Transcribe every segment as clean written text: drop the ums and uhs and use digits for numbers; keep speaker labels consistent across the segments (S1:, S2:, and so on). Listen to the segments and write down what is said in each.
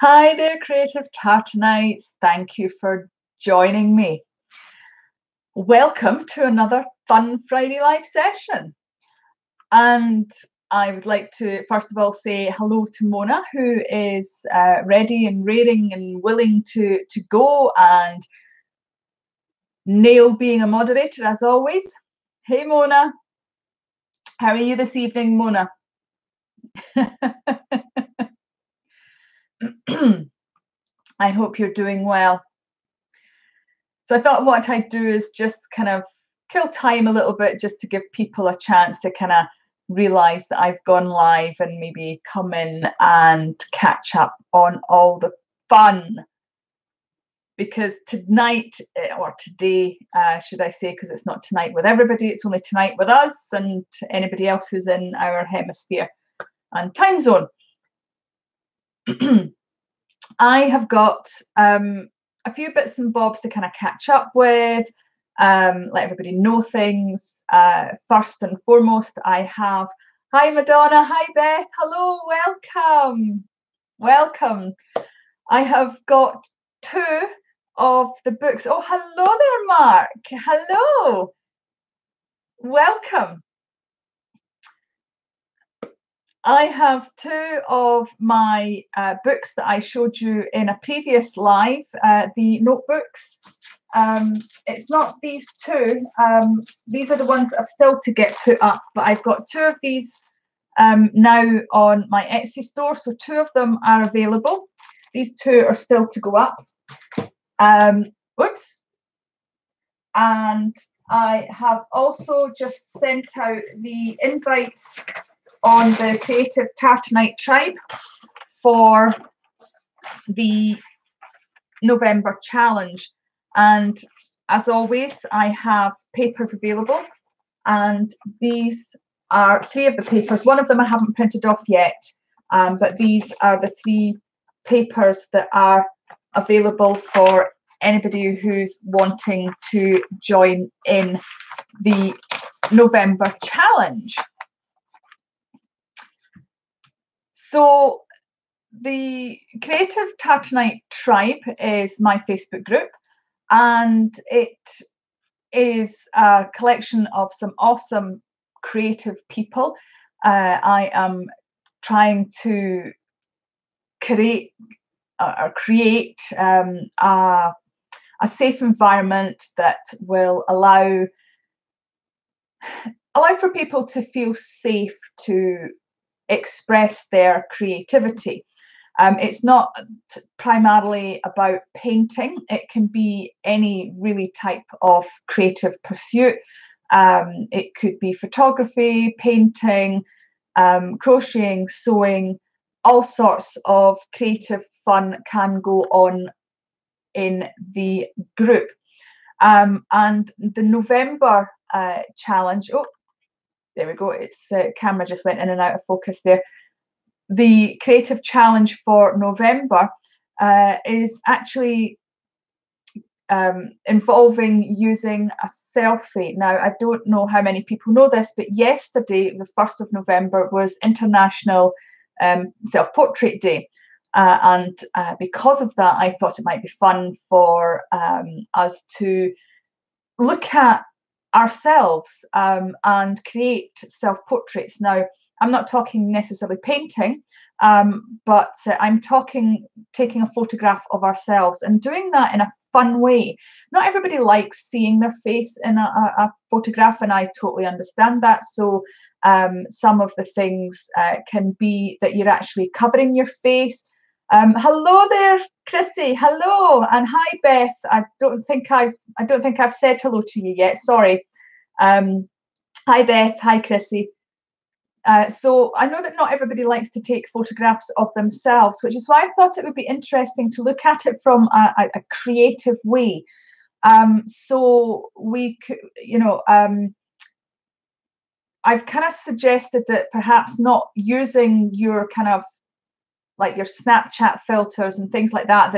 S1: Hi there, Creative Tartanites. Thank you for joining me. Welcome to another fun Friday live session. And I would like to, first of all, say hello to Mona, who is ready and raring and willing to go and nail being a moderator as always. Hey, Mona. How are you this evening, Mona? I hope you're doing well. So I thought what I'd do is just kind of kill time a little bit just to give people a chance to kind of realize that I've gone live and maybe come in and catch up on all the fun. Because tonight, or today, should I say, because it's not tonight with everybody, it's only tonight with us and anybody else who's in our hemisphere and time zone. I have got a few bits and bobs to kind of catch up with, let everybody know things. First and foremost, I have, hi Madonna, hi Beth, hello, welcome. I have got two of the books. Oh, hello there, Mark, hello, welcome. I have two of my books that I showed you in a previous live, the notebooks. It's not these two. These are the ones that I've still to get put up, but I've got two of these now on my Etsy store. So two of them are available. These two are still to go up. Oops. And I have also just sent out the invites on the Creative Tartanite Tribe for the November challenge. And as always, I have papers available, and these are three of the papers. One of them I haven't printed off yet, but these are the three papers that are available for anybody who's wanting to join in the November challenge. So the Creative Tartanite Tribe is my Facebook group, and it is a collection of some awesome creative people. I am trying to create a safe environment that will allow for people to feel safe to express their creativity. It's not primarily about painting. It can be any really type of creative pursuit. It could be photography, painting, crocheting, sewing. All sorts of creative fun can go on in the group. And the November challenge, oh, there we go, it's camera just went in and out of focus there. The creative challenge for November is actually involving using a selfie. Now, I don't know how many people know this, but yesterday, the 1st of November, was International Self-Portrait Day. And because of that, I thought it might be fun for us to look at ourselves and create self-portraits. Now, I'm not talking necessarily painting, but I'm talking taking a photograph of ourselves and doing that in a fun way. Not everybody likes seeing their face in a photograph, and I totally understand that. So some of the things can be that you're actually covering your face. Hello there, Chrissy. Hello, and hi, Beth. I don't think I've said hello to you yet. Sorry. Hi, Beth. Hi, Chrissy. So I know that not everybody likes to take photographs of themselves, which is why I thought it would be interesting to look at it from a creative way. So we could, I've kind of suggested that perhaps not using your kind of like your Snapchat filters and things like that.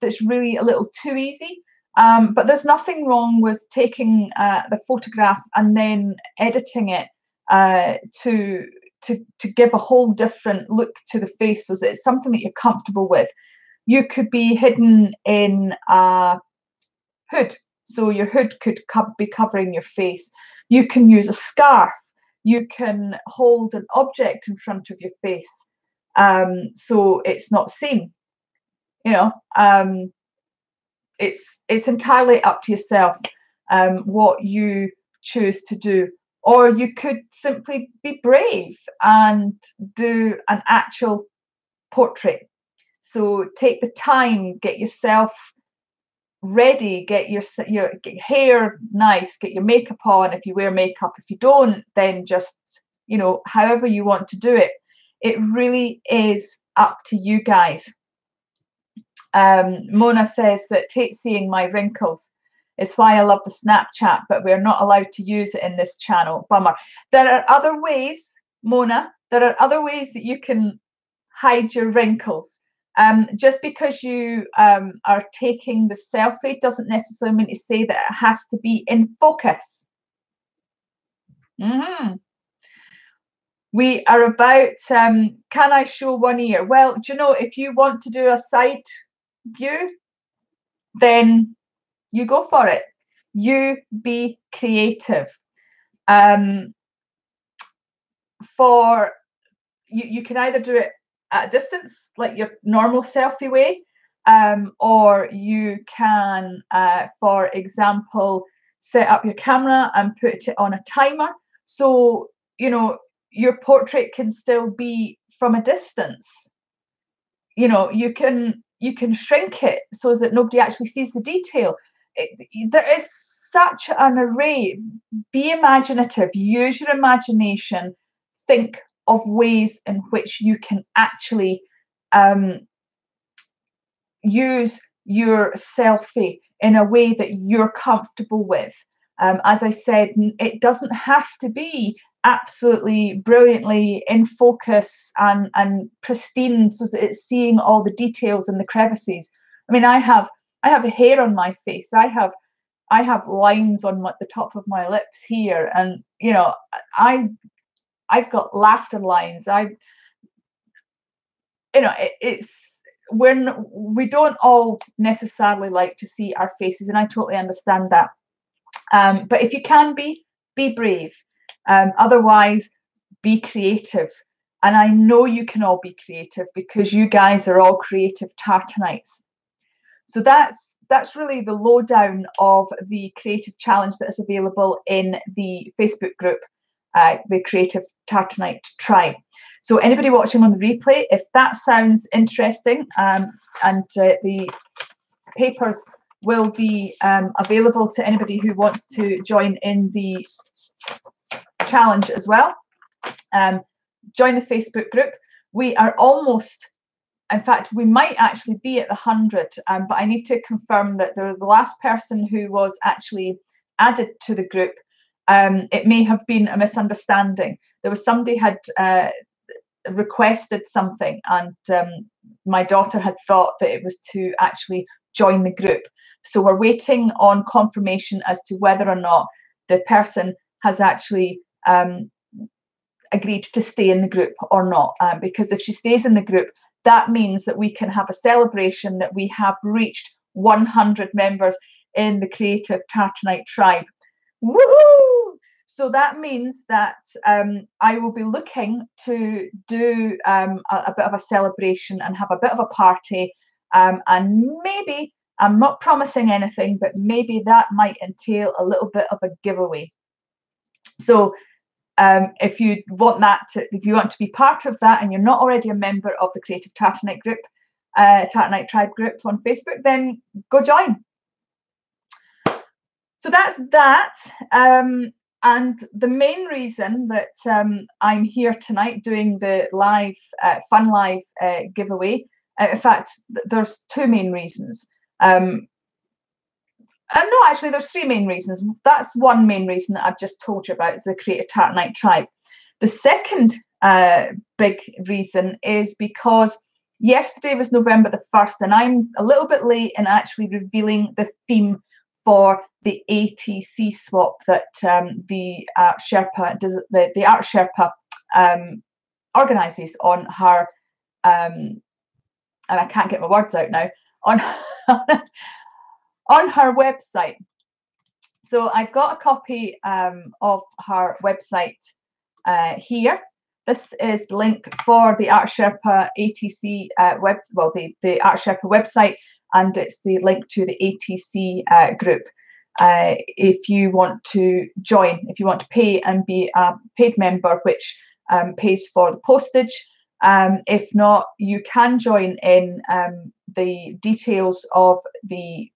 S1: That's really a little too easy. But there's nothing wrong with taking the photograph and then editing it to give a whole different look to the face, so that it's something that you're comfortable with. You could be hidden in a hood, so your hood could be covering your face. You can use a scarf. You can hold an object in front of your face, so it's not seen. You know, it's entirely up to yourself what you choose to do. Or you could simply be brave and do an actual portrait. So take the time, get yourself ready, get your hair nice, get your makeup on if you wear makeup. If you don't, then just, you know, however you want to do it. It really is up to you guys. Mona says that hates seeing my wrinkles. It's why I love the Snapchat, but we're not allowed to use it in this channel. Bummer. There are other ways, Mona. There are other ways that you can hide your wrinkles. Just because you are taking the selfie doesn't necessarily mean to say that it has to be in focus. We are about, can I show one ear? Well, do you know, if you want to do a side view, then you go for it. You be creative. For you can either do it at a distance, like your normal selfie way, or you can, for example, set up your camera and put it on a timer. So, you know, your portrait can still be from a distance. You know, you can shrink it so that nobody actually sees the detail. There is such an array. Be imaginative, use your imagination, think of ways in which you can actually use your selfie in a way that you're comfortable with. As I said, it doesn't have to be absolutely brilliantly in focus and pristine so that it's seeing all the details and the crevices. I mean, I have a hair on my face. I have lines on the top of my lips here, and you know, I've got laughter lines. It's when we don't all necessarily like to see our faces, and I totally understand that. But if you can be brave. Otherwise, be creative. And I know you can all be creative because you guys are all creative Tartanites. So that's really the lowdown of the creative challenge that is available in the Facebook group, the Creative Tartanite Tribe. So anybody watching on the replay, if that sounds interesting, and the papers will be available to anybody who wants to join in the challenge as well. Join the Facebook group. We are almost, in fact, we might actually be at the 100, but I need to confirm that the last person who was actually added to the group, it may have been a misunderstanding. There was somebody had requested something, and my daughter had thought that it was to actually join the group. So we're waiting on confirmation as to whether or not the person has actually agreed to stay in the group or not, because if she stays in the group, that means that we can have a celebration that we have reached 100 members in the Creative Tartanite Tribe. Woohoo! So that means that I will be looking to do a bit of a celebration and have a bit of a party, and maybe, I'm not promising anything, but maybe that might entail a little bit of a giveaway. So if you want to be part of that and you're not already a member of the Creative Tartanite group, Tartanite Tribe group on Facebook, then go join. So that's that. And the main reason that I'm here tonight doing the live, Fun Live giveaway, in fact, there's two main reasons. No, actually, there's three main reasons. That's one main reason that I've just told you about, is the Creative Tartanite Tribe. The second big reason is because yesterday was November the 1st, and I'm a little bit late in actually revealing the theme for the ATC swap that the Art Sherpa does. The Art Sherpa organises on her and I can't get my words out now, on on her website. So I've got a copy of her website here. This is the link for the Art Sherpa ATC the Art Sherpa website, and it's the link to the ATC group. If you want to join, if you want to pay and be a paid member, which pays for the postage. If not, you can join in. The details of the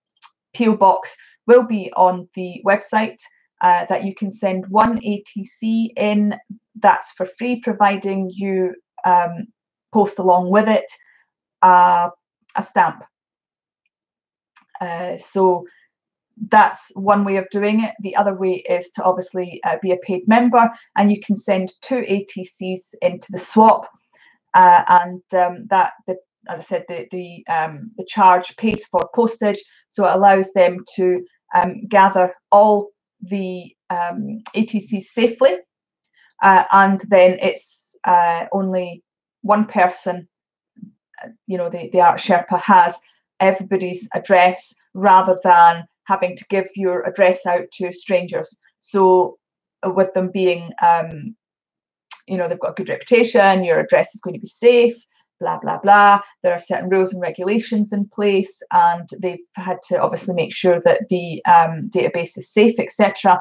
S1: PO box will be on the website, that you can send 1 ATC in. That's for free, providing you post along with it a stamp. So that's one way of doing it. The other way is to obviously be a paid member, and you can send 2 ATCs into the swap, as I said, the charge pays for postage, so it allows them to gather all the ATCs safely, and then it's only one person, the Art Sherpa has everybody's address, rather than having to give your address out to strangers. So with them being, they've got a good reputation, your address is going to be safe, blah, blah, blah. There are certain rules and regulations in place, and they've had to obviously make sure that the database is safe, etc.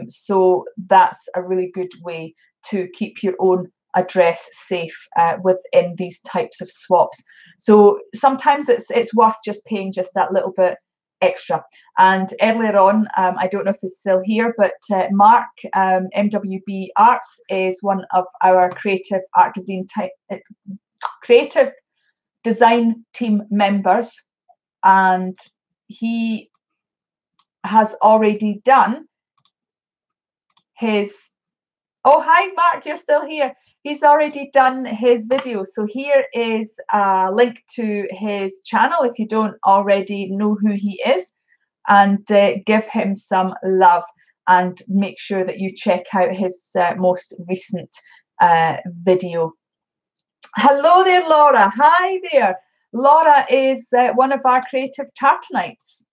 S1: So that's a really good way to keep your own address safe within these types of swaps. So sometimes it's worth just paying just that little bit extra. And earlier on, I don't know if it's still here, but Mark, MWB Arts, is one of our creative design team members, and he has already done his, oh hi Mark, you're still here. He's already done his video. So here is a link to his channel if you don't already know who he is, and give him some love, and make sure that you check out his most recent video. Hello there, Laura. Hi there. Laura is one of our creative Tartanites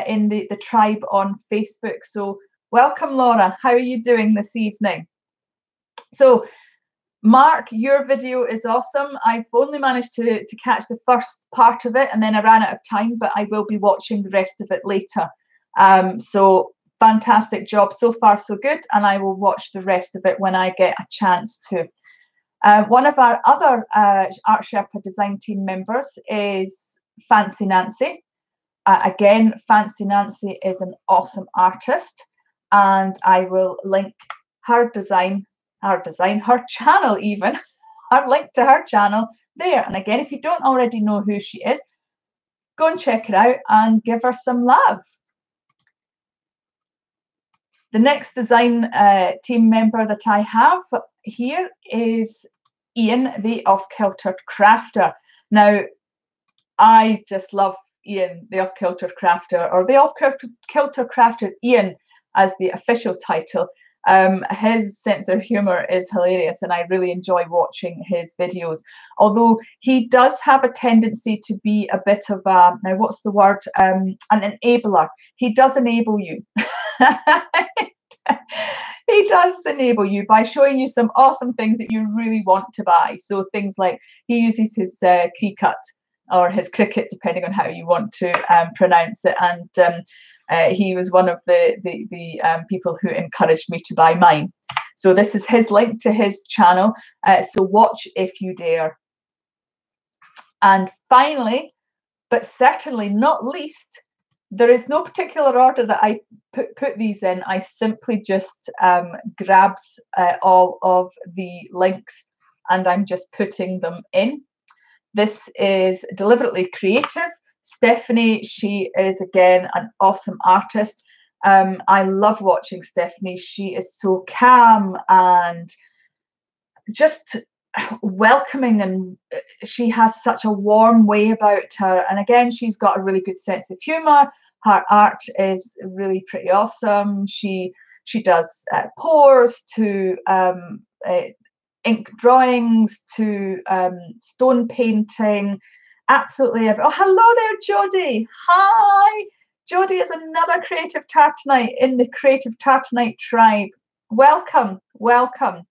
S1: in the tribe on Facebook. So welcome, Laura. How are you doing this evening? So Mark, your video is awesome. I've only managed to catch the first part of it, and then I ran out of time, but I will be watching the rest of it later. So fantastic job. So far, so good. And I will watch the rest of it when I get a chance to. One of our other Art Sherpa design team members is Fancy Nancy. Again, Fancy Nancy is an awesome artist, and I will link her channel even. I've linked to her channel there. And again, if you don't already know who she is, go and check it out and give her some love. The next design team member that I have here is Ian, the Off-Kilter Crafter. Now, I just love Ian, the Off-Kilter Crafter, or the Off-Kilter Crafter Ian as the official title. His sense of humor is hilarious, and I really enjoy watching his videos. Although he does have a tendency to be a bit of a, now what's the word, an enabler. He does enable you. He does enable you by showing you some awesome things that you really want to buy. So things like he uses his Cricut, or his Cricut, depending on how you want to pronounce it, and he was one of the people who encouraged me to buy mine. So this is his link to his channel. So watch if you dare. And finally, but certainly not least, there is no particular order that I put these in. I simply just grabbed all of the links, and I'm just putting them in. This is deliberately creative. Stephanie, she is again an awesome artist. I love watching Stephanie. She is so calm and just welcoming, and she has such a warm way about her. And again, she's got a really good sense of humor. Her art is really pretty awesome. She does pours to ink drawings to stone painting. Absolutely. Oh, hello there, Jodie. Hi. Jodie is another creative tartanite in the creative tartanite tribe. Welcome, welcome.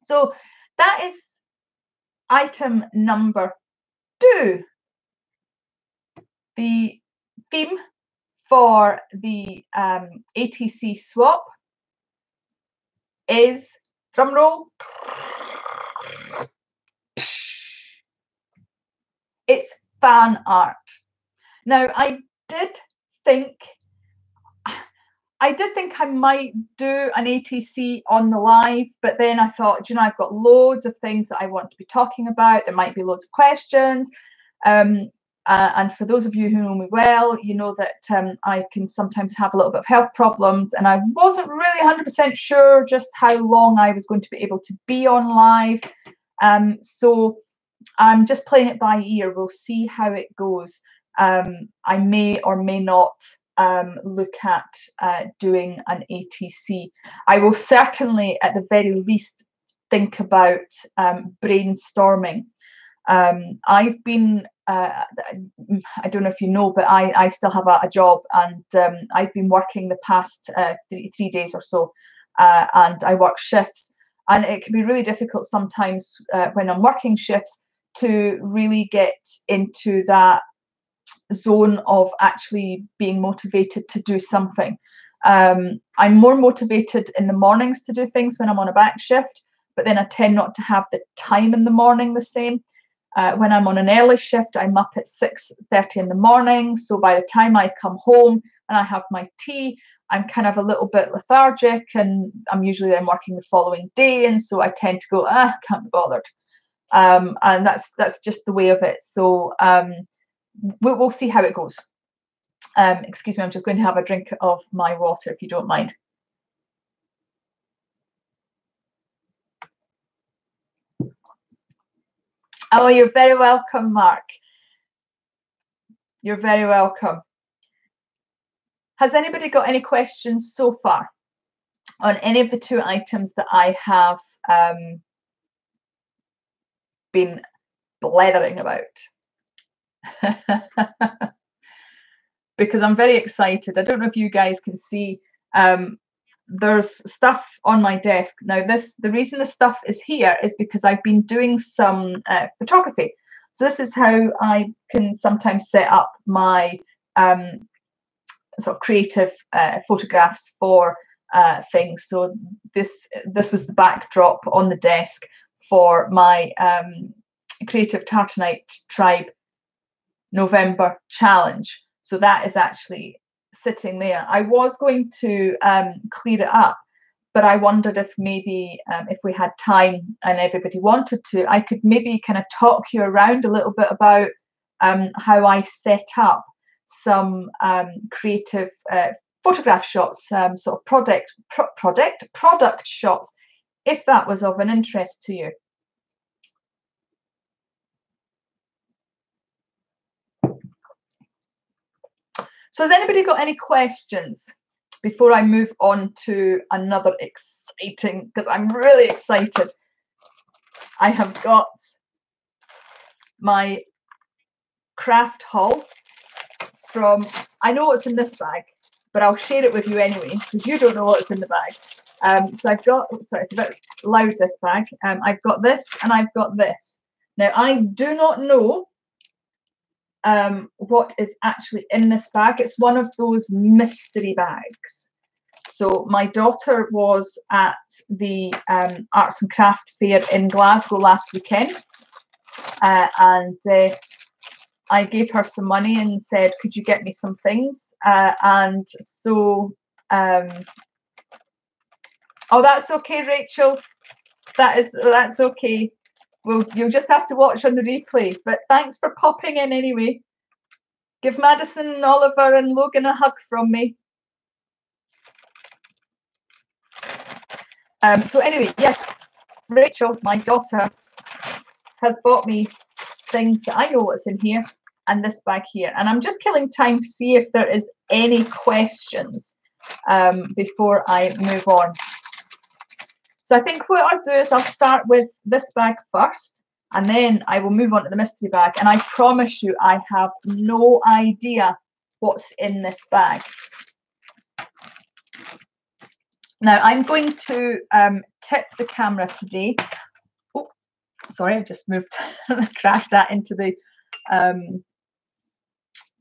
S1: So that is item number 2. The theme for the ATC swap is, drum roll, it's fan art. Now, I did think I might do an ATC on the live, but then I thought, you know, I've got loads of things that I want to be talking about. There might be loads of questions. And for those of you who know me well, you know that I can sometimes have a little bit of health problems, and I wasn't really 100% sure just how long I was going to be able to be on live. So I'm just playing it by ear. We'll see how it goes. I may or may not look at doing an ATC. I will certainly, at the very least, think about brainstorming. I've been, I don't know if you know, but I still have a job, and I've been working the past 3 days or so, and I work shifts, and it can be really difficult sometimes when I'm working shifts to really get into that zone of actually being motivated to do something. I'm more motivated in the mornings to do things when I'm on a back shift, but then I tend not to have the time in the morning the same. When I'm on an early shift, I'm up at 6:30 in the morning. So by the time I come home and I have my tea, I'm kind of a little bit lethargic, and I'm usually then working the following day. And so I tend to go, can't be bothered. And that's just the way of it. So we'll see how it goes. Excuse me, I'm just going to have a drink of my water, if you don't mind. Oh, you're very welcome, Mark. You're very welcome. Has anybody got any questions so far on any of the 2 items that I have been blethering about? Because I'm very excited. I don't know if you guys can see, there's stuff on my desk. Now, the reason the stuff is here is because I've been doing some photography. So this is how I can sometimes set up my sort of creative photographs for things. So this was the backdrop on the desk for my Creative Tartanite Tribe November challenge. So that is actually sitting there. I was going to clear it up, but I wondered if maybe if we had time and everybody wanted to, I could maybe kind of talk you around a little bit about how I set up some creative photograph shots, sort of product shots, if that was of an interest to you. So has anybody got any questions before I move on to another exciting, because I'm really excited. I have got my craft haul from, I know what's in this bag, but I'll share it with you anyway, because you don't know what's in the bag. So I've got, sorry, it's a bit loud, this bag. I've got this and I've got this. Now, I do not know what is actually in this bag. It's one of those mystery bags. So my daughter was at the Arts and Craft Fair in Glasgow last weekend, and I gave her some money and said, could you get me some things? And so, oh, that's okay, Rachel. That's okay. Well, you'll just have to watch on the replay. But thanks for popping in anyway. Give Madison and Oliver and Logan a hug from me. So anyway, yes, Rachel, my daughter, has bought me things that I know what's in here, and this bag here. And I'm just killing time to see if there is any questions before I move on. So I think what I'll do is I'll start with this bag first. And then I will move on to the mystery bag. And I promise you, I have no idea what's in this bag. Now, I'm going to tip the camera today. Oh, sorry, I just moved, crashed that into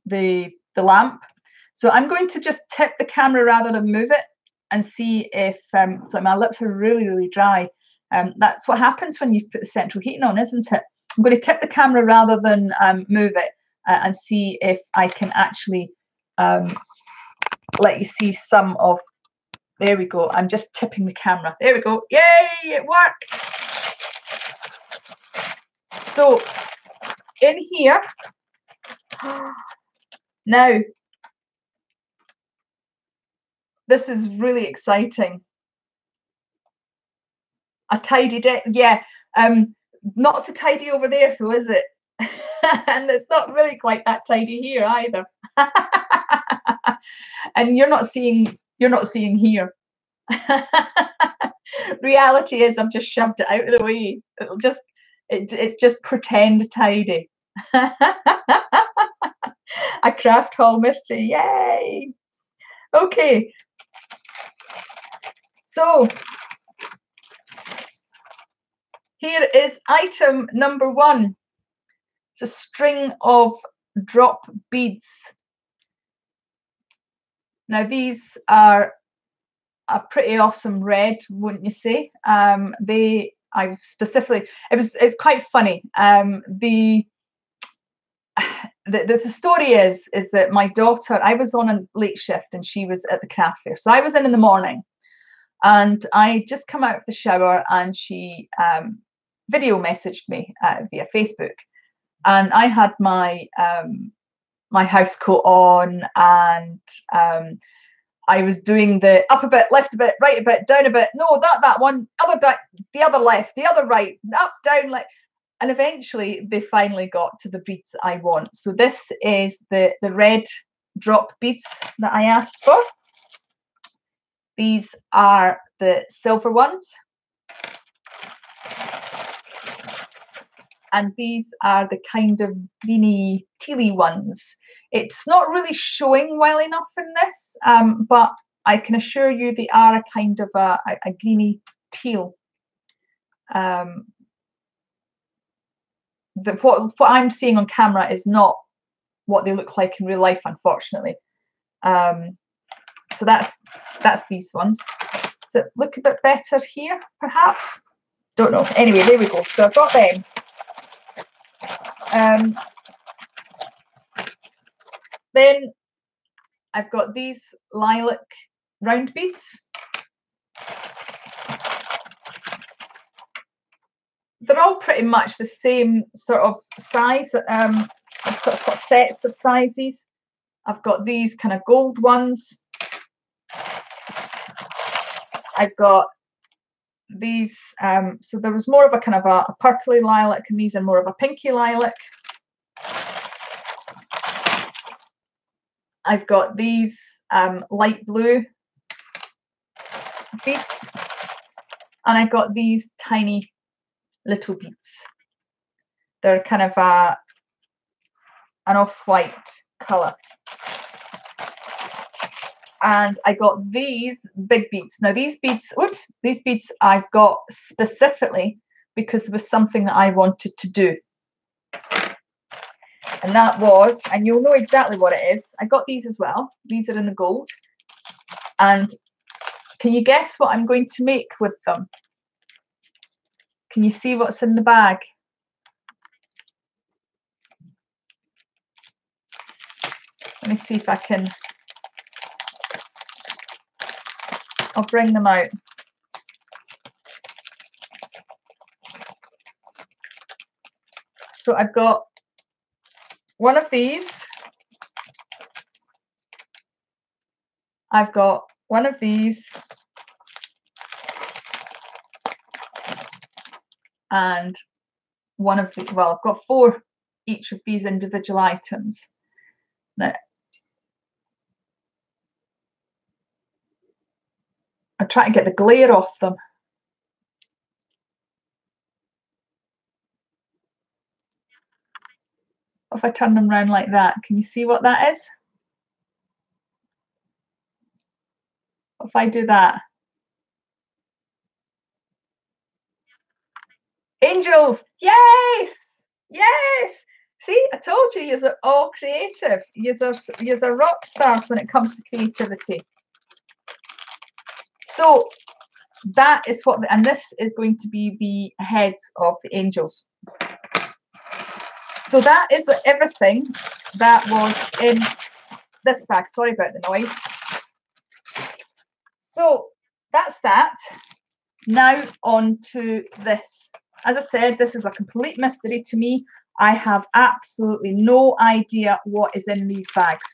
S1: the lamp. So I'm going to just tip the camera rather than move it and see if, so my lips are really, really dry. That's what happens when you put the central heating on, isn't it? I'm going to tip the camera rather than move it and see if I can actually let you see some of, there we go. I'm just tipping the camera. There we go. Yay, it worked. So in here, now, this is really exciting. A tidy deck, yeah. Not so tidy over there, though, is it? And it's not really quite that tidy here either. And you're not seeing here. Reality is, I've just shoved it out of the way. It's just pretend tidy. A craft haul mystery, yay! Okay, so here is item number 1. It's a string of drop beads. Now these are a pretty awesome red, wouldn't you say? I've specifically, it's quite funny. The story is that my daughter, I was on a late shift and she was at the craft fair. So I was in the morning and I just come out of the shower and she video messaged me via Facebook. And I had my my house coat on and I was doing the up a bit, left a bit, right a bit, down a bit. No, that one, the other left, the other right, up, down, left. And eventually they finally got to the beads that I want. So this is the red drop beads that I asked for. These are the silver ones. And these are the kind of greeny, tealy ones. It's not really showing well enough in this, but I can assure you they are a kind of a greeny teal. What I'm seeing on camera is not what they look like in real life, unfortunately. So that's these ones. Does it look a bit better here, perhaps? Don't know. Anyway, there we go. So I've got them. Then I've got these lilac round beads. They're all pretty much the same sort of size. I've got sort of sets of sizes. I've got these kind of gold ones. I've got these, so there was more of a kind of a purpley lilac, and these are more of a pinky lilac. I've got these light blue beads, and I've got these tiny little beads. They're kind of an off-white colour. And I got these big beads. Now these beads, these beads I've got specifically because there was something that I wanted to do. And that was, and you'll know exactly what it is. I got these as well. These are in the gold. And can you guess what I'm going to make with them? Can you see what's in the bag? Let me see if I can. I'll bring them out. So I've got one of these. I've got one of these. And one of the, well, I've got 4 each of these individual items. Now, I'm trying to get the glare off them. If I turn them around like that, can you see what that is? If I do that. Angels! Yes! Yes! See, I told you, you're all creative. You're rock stars when it comes to creativity. So that is what, and this is going to be the heads of the angels. So that is everything that was in this bag. Sorry about the noise. So that's that. Now on to this. As I said, this is a complete mystery to me. I have absolutely no idea what is in these bags.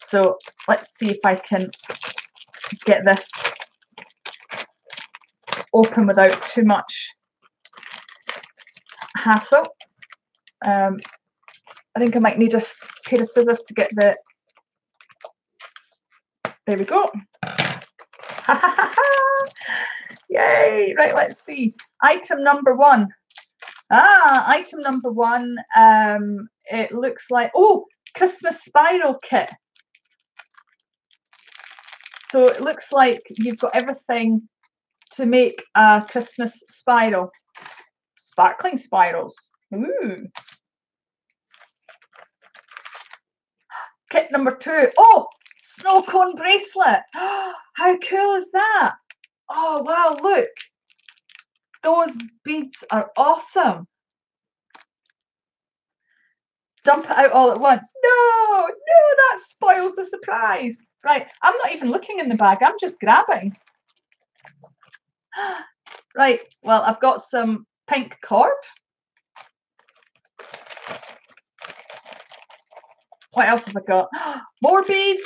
S1: So let's see if I can get this open without too much hassle. I think I might need a pair of scissors to get the... There we go. Yay! Right, let's see. Item number one. Item number one. It looks like, oh, Christmas spiral kit. So it looks like you've got everything to make a Christmas spiral. Sparkling spirals. Ooh. Kit number two. Oh, snow cone bracelet. How cool is that? Oh, wow, look. Those beads are awesome. Dump it out all at once. No, that spoils the surprise. Right, I'm not even looking in the bag. I'm just grabbing. Right, well, I've got some pink cord. What else have I got? More beads.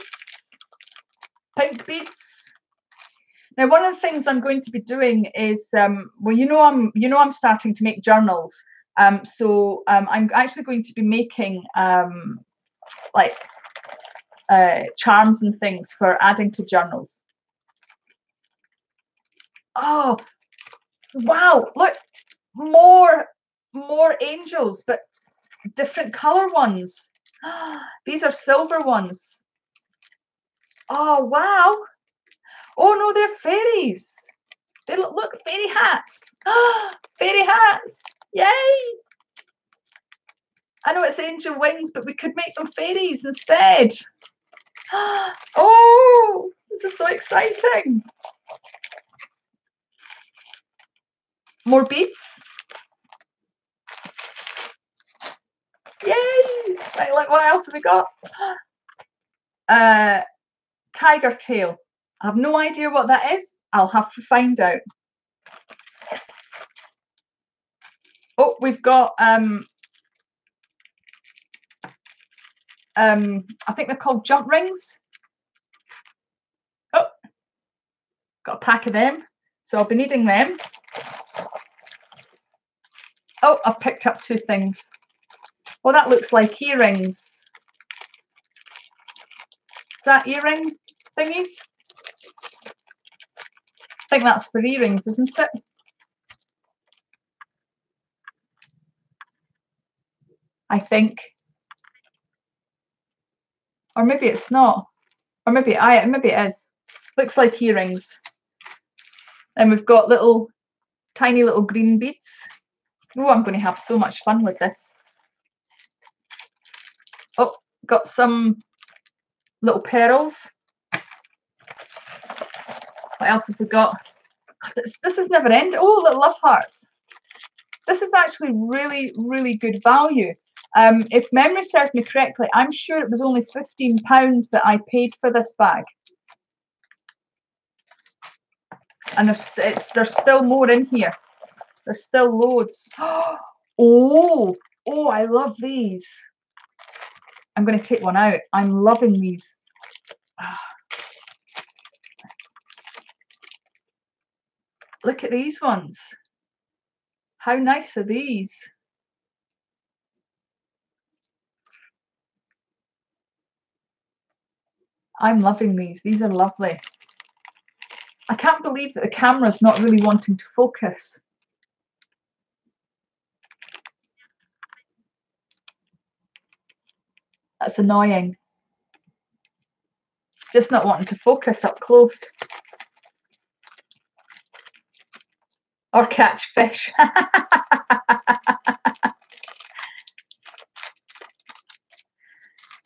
S1: Pink beads. Now, one of the things I'm going to be doing is, well, I'm starting to make journals. So I'm actually going to be making like charms and things for adding to journals. Oh, wow! Look, more angels, but different color ones. These are silver ones. Oh, wow! Oh no, they're fairies. They look fairy hats. Fairy hats. Yay! I know it's angel wings, but we could make them fairies instead. Oh, this is so exciting. More beads. Yay! Right, look, what else have we got? Tiger tail. I have no idea what that is. I'll have to find out. Oh, we've got I think they're called jump rings. Oh, got a pack of them. So I'll be needing them. Oh, I've picked up two things. Well, that looks like earrings. Is that earring thingies? I think that's for earrings, isn't it? I think. Or maybe it's not. Or maybe it is. Looks like earrings. And we've got tiny little green beads. Oh, I'm going to have so much fun with this. Oh, got some little pearls. What else have we got? This is never ending. Oh, little love hearts. This is actually really, really good value. If memory serves me correctly, I'm sure it was only £15 that I paid for this bag. And there's still more in here. There's still loads. Oh, I love these. I'm going to take one out. I'm loving these. Look at these ones. How nice are these? I'm loving these. These are lovely. I can't believe that the camera's not really wanting to focus. That's annoying. It's just not wanting to focus up close. Or catch fish.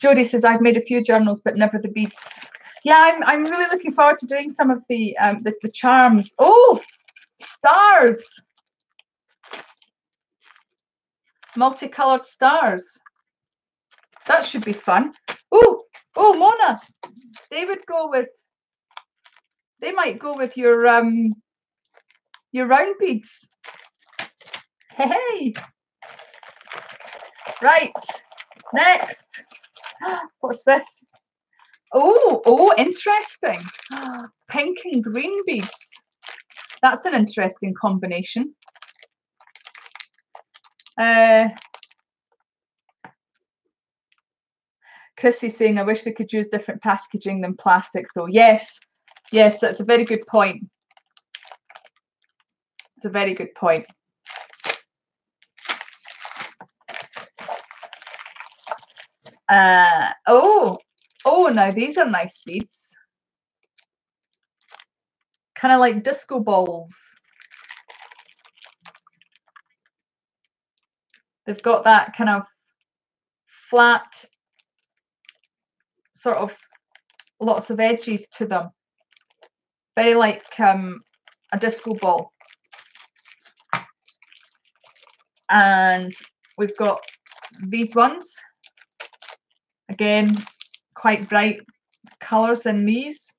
S1: Jodie says, I've made a few journals, but never the beads. Yeah, I'm really looking forward to doing some of the charms. Oh, stars. Multicolored stars. That should be fun. Oh, Mona. They might go with your round beads. Hey. Right. Next. What's this? Oh, interesting. Pink and green beads. That's an interesting combination. Chrissy's saying, I wish they could use different packaging than plastic, though. Yes, that's a very good point. It's a very good point. Now these are nice beads. Kind of like disco balls. They've got that kind of flat, sort of lots of edges to them. Very like a disco ball. And we've got these ones. Again, quite bright colours in these.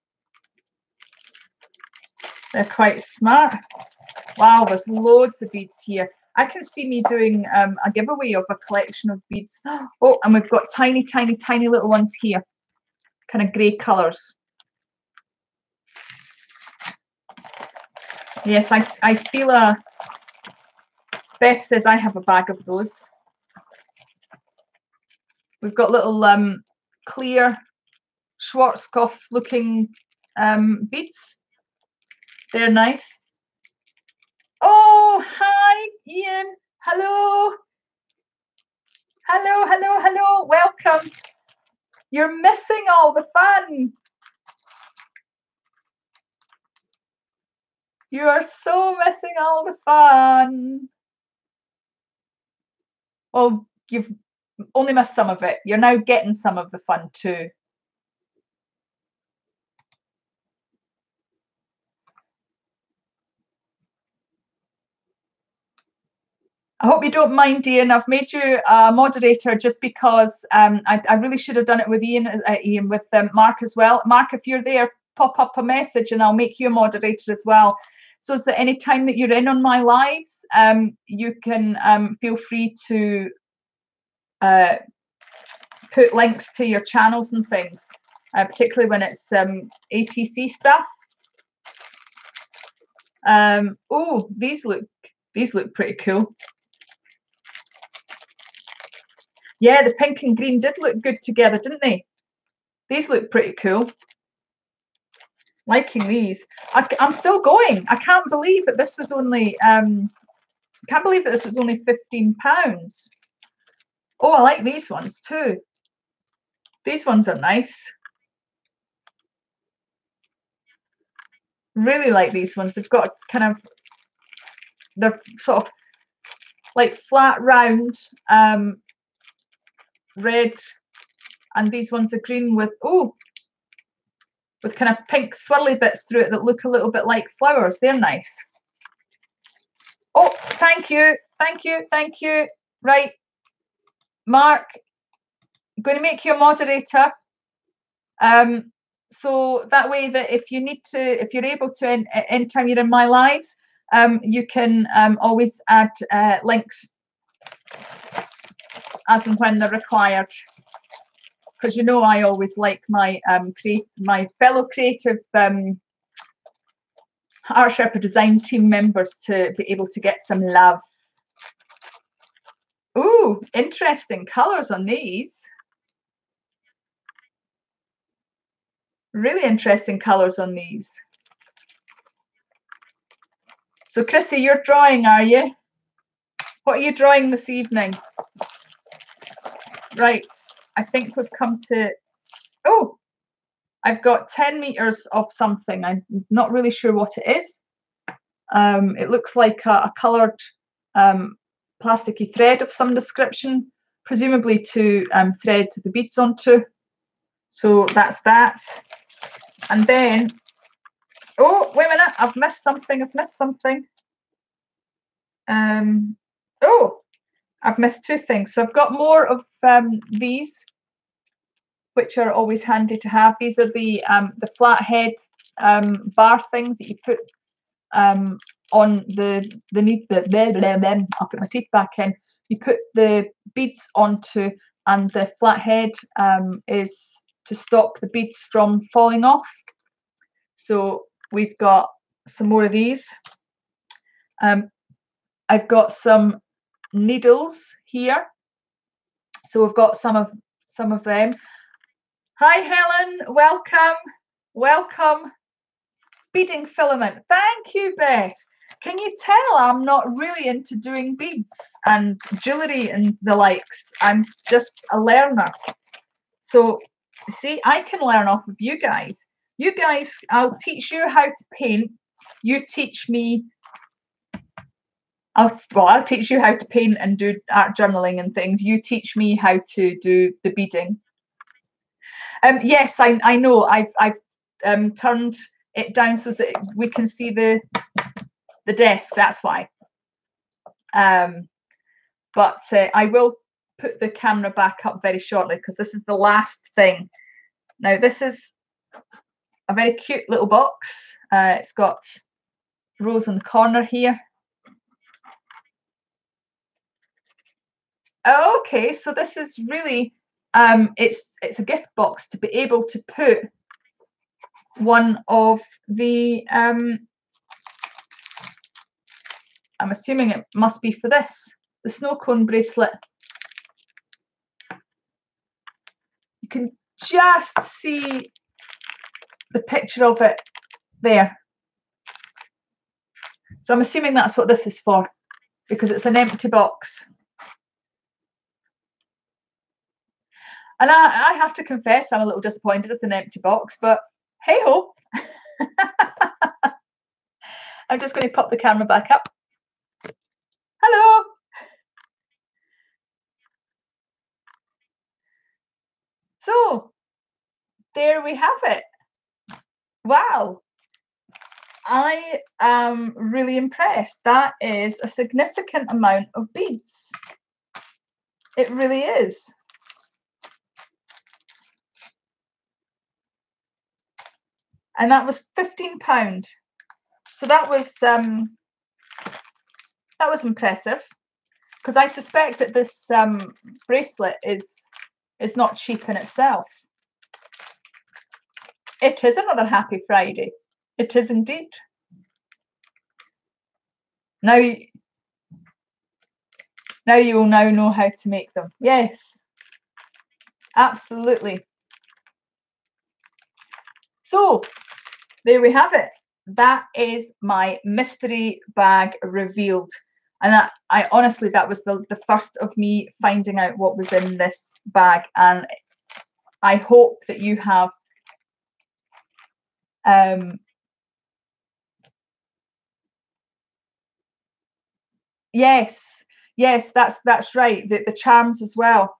S1: They're quite smart. Wow, there's loads of beads here. I can see me doing a giveaway of a collection of beads. Oh, and we've got tiny, tiny, tiny little ones here. Kind of grey colours. Yes, I feel a... Beth says I have a bag of those. We've got little clear Schwarzkopf looking beads. They're nice. Oh, hi, Ian. Hello. Hello. Welcome. You're missing all the fun. You are so missing all the fun. Well, you've only missed some of it. You're now getting some of the fun too. I hope you don't mind, Ian. I've made you a moderator just because I really should have done it with Ian with Mark as well. Mark, if you're there, pop up a message and I'll make you a moderator as well. So that any time that you're in on my lives, you can feel free to put links to your channels and things, particularly when it's ATC stuff. Oh, these look pretty cool. Yeah, the pink and green did look good together, didn't they? These look pretty cool. Liking these. I'm still going. I can't believe that this was only £15. Oh, I like these ones too. These ones are nice. Really like these ones. They've got they're sort of like flat round red, and these ones are green with with kind of pink swirly bits through it that look a little bit like flowers. They're nice. Oh, thank you. Right, Mark, I'm going to make you a moderator. So that way that if you're able to, anytime you're in my lives, you can always add links as and when they're required. Because you know I always like my my fellow creative Art Sherpa design team members to be able to get some love. Ooh, interesting colours on these. Really interesting colours on these. So Chrissy, you're drawing, are you? What are you drawing this evening? Right. I think we've come to, oh, I've got 10 meters of something. I'm not really sure what it is. It looks like a coloured plasticky thread of some description, presumably to thread the beads onto. So that's that. And then, oh, wait a minute, I've missed something. Oh, I've missed two things. So I've got more of these, which are always handy to have. These are the flathead bar things that you put on the I'll put my teeth back in. You put the beads onto, and the flathead is to stop the beads from falling off. So we've got some more of these. I've got some needles here, so we've got some of them. Hi Helen, welcome. Beading filament, thank you Beth. Can you tell I'm not really into doing beads and jewellery and the likes? I'm just a learner. So see, I can learn off of you guys. You guys, I'll teach you how to paint. You teach me. I'll teach you how to paint and do art journaling and things. You teach me how to do the beading. Yes, I know. I've turned it down so that we can see the desk. That's why. But I will put the camera back up very shortly because this is the last thing. Now this is a very cute little box. It's got rose in the corner here. Okay, so this is really it's a gift box to be able to put one of the I'm assuming it must be for this, the snow cone bracelet. You can just see the picture of it there. So I'm assuming that's what this is for, because it's an empty box. And I have to confess, I'm a little disappointed it's an empty box, but hey ho. I'm just going to pop the camera back up. Hello. So there we have it. Wow. I am really impressed. That is a significant amount of beads. It really is. And that was £15. So that was impressive, because I suspect that this bracelet is not cheap in itself. It is another happy Friday. It is indeed. Now you will now know how to make them. Yes, absolutely. So there we have it. That is my mystery bag revealed. And I honestly, that was the first of me finding out what was in this bag. And I hope that you have yes, that's right. The charms as well.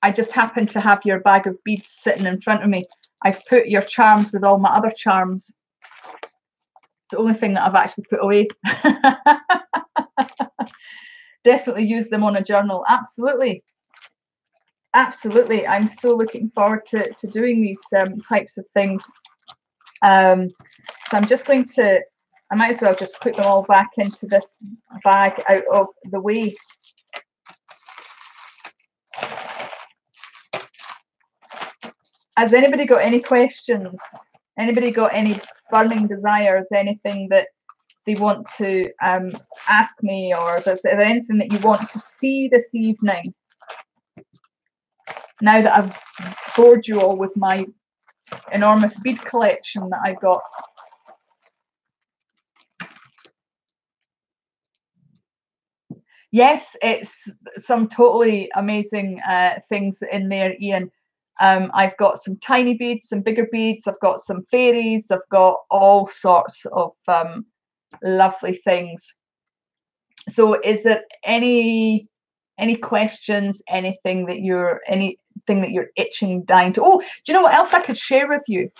S1: I just happen to have your bag of beads sitting in front of me. I've put your charms with all my other charms. It's the only thing that I've actually put away. Definitely use them on a journal. Absolutely. Absolutely. I'm so looking forward to doing these types of things. So I'm just going to, I might as well just put them all back into this bag out of the way. Has anybody got any questions? Anybody got any burning desires? Anything that they want to ask me, or is there anything that you want to see this evening? Now that I've bored you all with my enormous bead collection that I've got. Yes, it's some totally amazing things in there, Ian. I've got some tiny beads, some bigger beads. I've got some fairies. I've got all sorts of lovely things. So, is there any questions? Anything that you're itching, dying to? Oh, do you know what else I could share with you?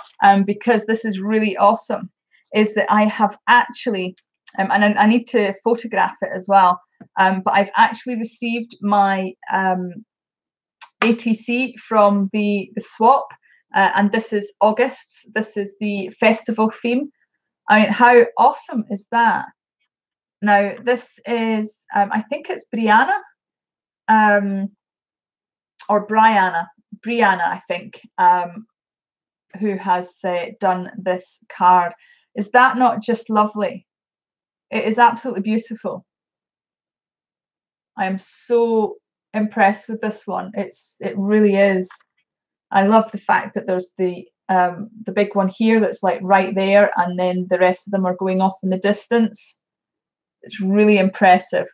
S1: Because this is really awesome. Is that I have actually, and I need to photograph it as well. But I've actually received my ATC from the swap, and this is August. This is the festival theme. I mean, how awesome is that? Now, this is, I think it's Brianna, um, or Brianna, I think, who has done this card. Is that not just lovely? It is absolutely beautiful. I am so impressed with this one. It really is. I love the fact that there's the big one here that's like right there, and then the rest of them are going off in the distance. It's really impressive.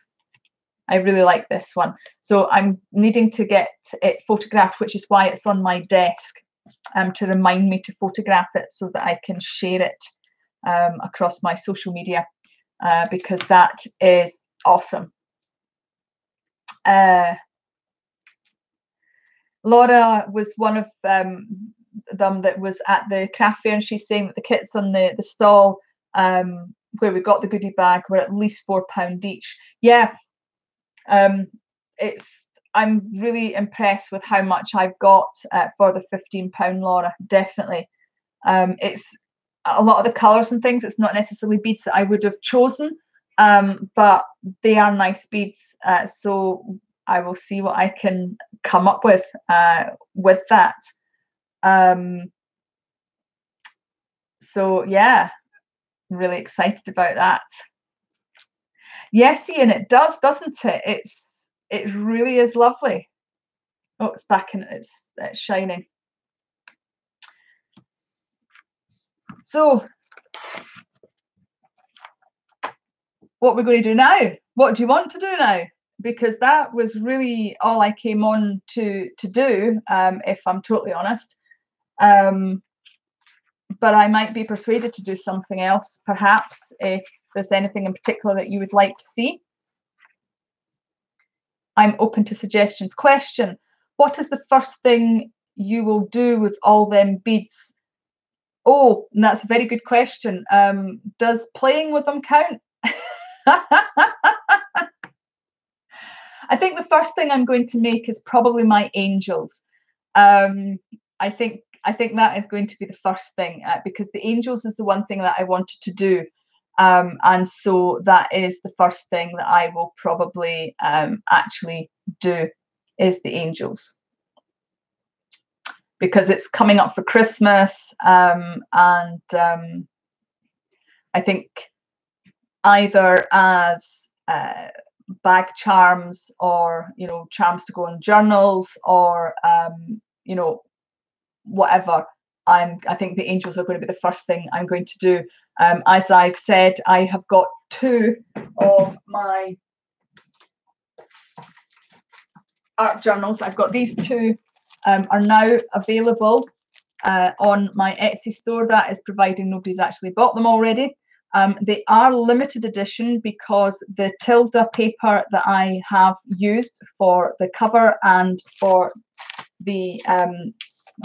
S1: I really like this one. So I'm needing to get it photographed, which is why it's on my desk, to remind me to photograph it so that I can share it across my social media, because that is awesome. Laura was one of them that was at the craft fair, and she's saying that the kits on the stall where we got the goodie bag were at least £4 each. Yeah, I'm really impressed with how much I've got for the £15, Laura. Definitely. It's a lot of the colours and things. It's not necessarily beads that I would have chosen, but they are nice beads. So I will see what I can come up with that. So yeah, really excited about that. Yes, Ian, it does, doesn't it? It really is lovely. Oh, it's back and it's shining. So what we're going to do now? What do you want to do now? Because that was really all I came on to do, if I'm totally honest. But I might be persuaded to do something else, perhaps, if there's anything in particular that you would like to see. I'm open to suggestions. Question: what is the first thing you will do with all them beads? Oh, and that's a very good question. Does playing with them count? I think the first thing I'm going to make is probably my angels. I think that is going to be the first thing, because the angels is the one thing that I wanted to do, and so that is the first thing that I will probably actually do, is the angels, because it's coming up for Christmas, and I think either as bag charms, or charms to go on journals, or whatever. I think the angels are going to be the first thing I'm going to do. As I've said, I have got 2 of my art journals. I've got these 2 are now available on my Etsy store. That is providing nobody's actually bought them already. They are limited edition because the Tilda paper that I have used for the cover and for the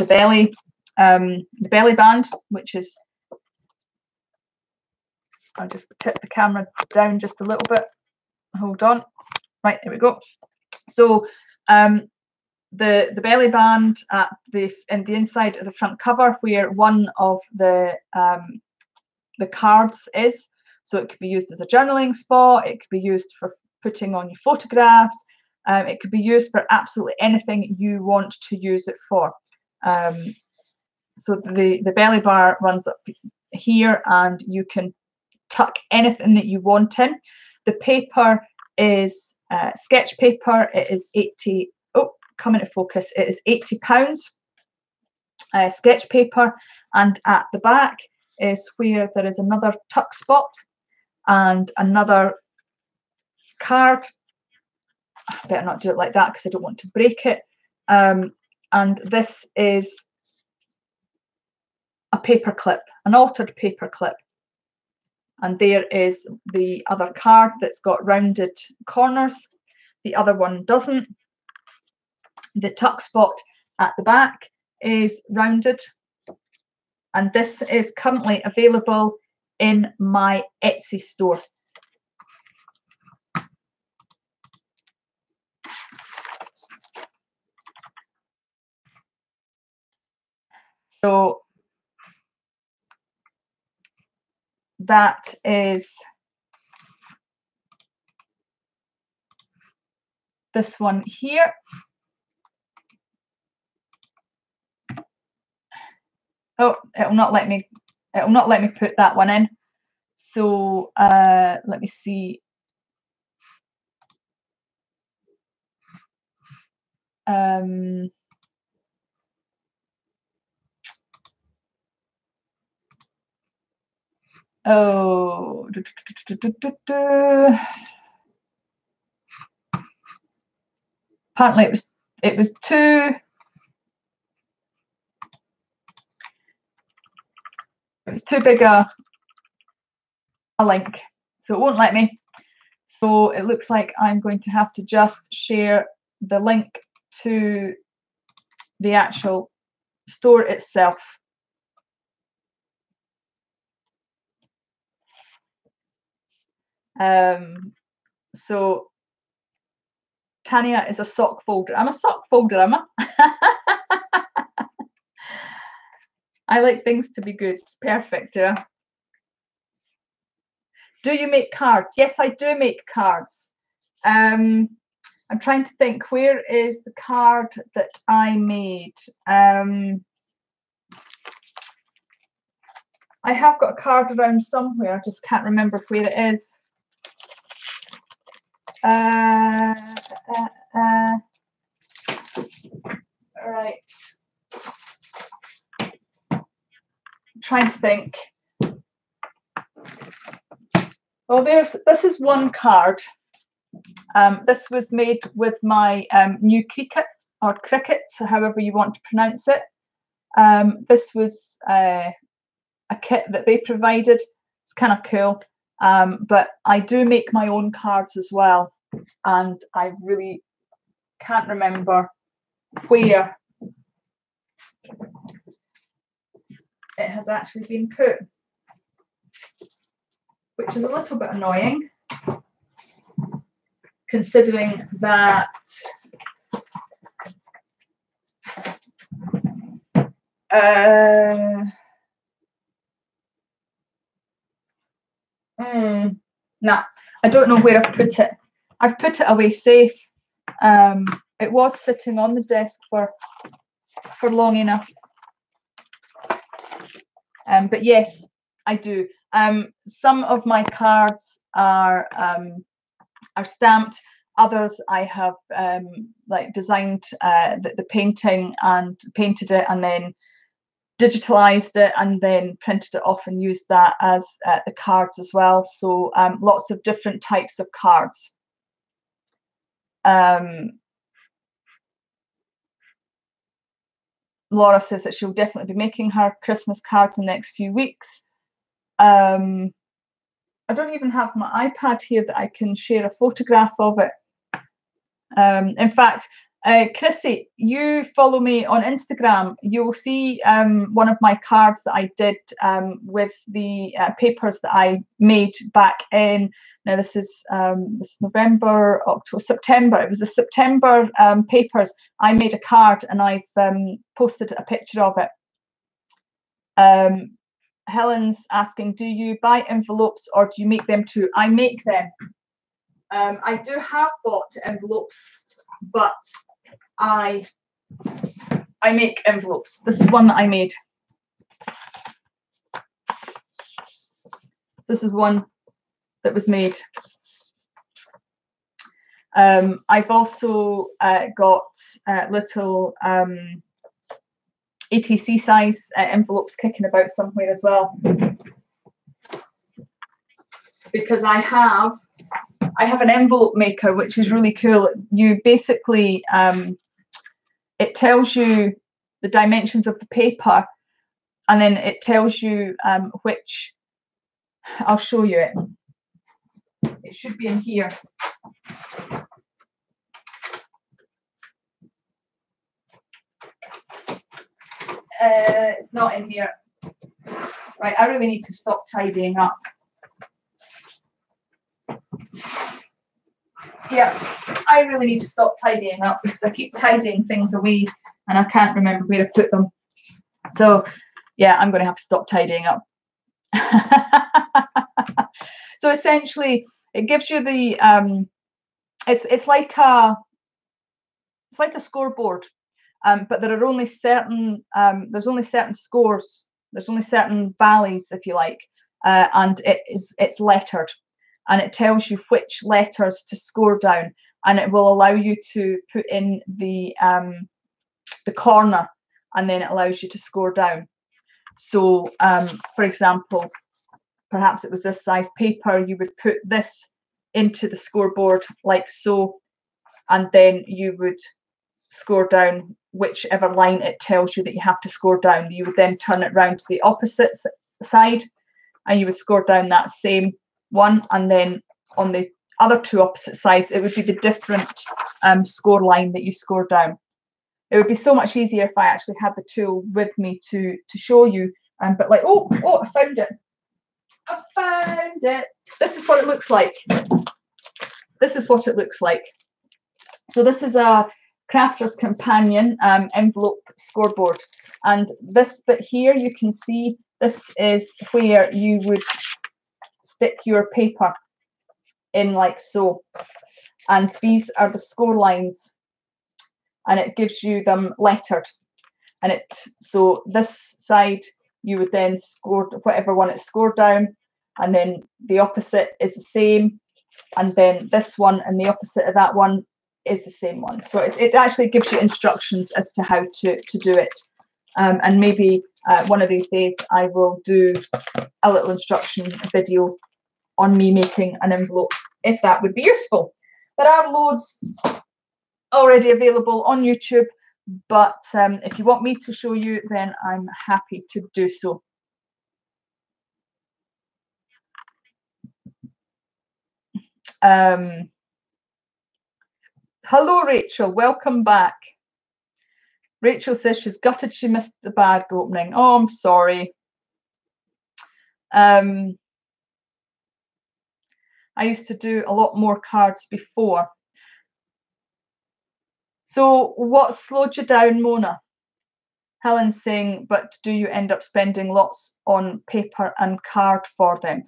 S1: belly band, which is, I'll just tip the camera down just a little bit. Hold on. Right, there we go. So the belly band at the inside of the front cover, where one of the cards is. So it could be used as a journaling spot. It could be used for putting on your photographs. It could be used for absolutely anything you want to use it for. So the belly bar runs up here, and you can tuck anything that you want in. The paper is sketch paper. It is 80. Oh, come into focus. It is £80 sketch paper, and at the back is where there is another tuck spot and another card I better not do it like that because I don't want to break it. And this is a paper clip, an altered paper clip. And there is the other card that's got rounded corners. The other one doesn't. The tuck spot at the back is rounded. And this is currently available in my Etsy store. So that is this one here. Oh, it'll not let me put that one in. So let me see. Oh, apparently it was too big a link, so it won't let me. So it looks like I'm going to have to just share the link to the actual store itself. So Tanya is a sock folder. I'm a sock folder, am I? I like things to be good. Perfect. Yeah. Do you make cards? Yes, I do make cards. I'm trying to think, where is the card that I made? I have got a card around somewhere. I just can't remember where it is. Right. I'm trying to think. Well, this is one card. This was made with my new cricket, or cricket, so however you want to pronounce it. This was a kit that they provided. It's kind of cool. But I do make my own cards as well, and I really can't remember where it has actually been put, which is a little bit annoying, considering that nah, I don't know where I've put it. I've put it away safe. It was sitting on the desk for long enough. But yes, I do. Some of my cards are stamped. Others I have like designed the painting and painted it, and then digitalized it, and then printed it off and used that as the cards as well. So lots of different types of cards. Laura says that she'll definitely be making her Christmas cards in the next few weeks. I don't even have my iPad here that I can share a photograph of it. In fact, Chrissy, you follow me on Instagram. You will see one of my cards that I did with the papers that I made back in. Now this is November, October, September. It was the September papers. I made a card and I've posted a picture of it. Helen's asking, do you buy envelopes or do you make them too? I make them. I do have bought envelopes, but I make envelopes. This is one that I made. This is one that was made. I've also got little ATC size envelopes kicking about somewhere as well, because I have I have an envelope maker, which is really cool. You basically, it tells you the dimensions of the paper, and then it tells you which, I'll show you it. It should be in here. It's not in here. Right, I really need to stop tidying up. Yeah, I really need to stop tidying up because I keep tidying things away and I can't remember where to put them. So yeah, I'm going to have to stop tidying up. So essentially, it gives you the it's like a scoreboard, but there are only certain there's only certain scores, there's only certain valleys, if you like, and it's lettered, and it tells you which letters to score down, and it will allow you to put in the corner, and then it allows you to score down. So for example, perhaps it was this size paper, you would put this into the scoreboard like so, and then you would score down whichever line it tells you that you have to score down. You would then turn it round to the opposite side and you would score down that same one, and then on the other two opposite sides it would be the different score line that you score down. It would be so much easier if I actually had the tool with me to show you, but like, oh, I found it. I found it. This is what it looks like. This is what it looks like. So this is a Crafter's Companion envelope scoreboard, and this bit here, you can see this is where you would stick your paper in like so, and these are the score lines, and it gives you them lettered, and so this side you would then score whatever one it's scored down, and then the opposite is the same, and then this one and the opposite of that one is the same one. So it actually gives you instructions as to how to do it, and maybe one of these days I will do a little instruction video on me making an envelope, if that would be useful. There are loads already available on YouTube, but if you want me to show you, then I'm happy to do so. Hello Rachel, welcome back. Rachel says she's gutted she missed the bag opening. Oh, I'm sorry. I used to do a lot more cards before. So what slowed you down, Mona? Helen's saying, but do you end up spending lots on paper and card for them?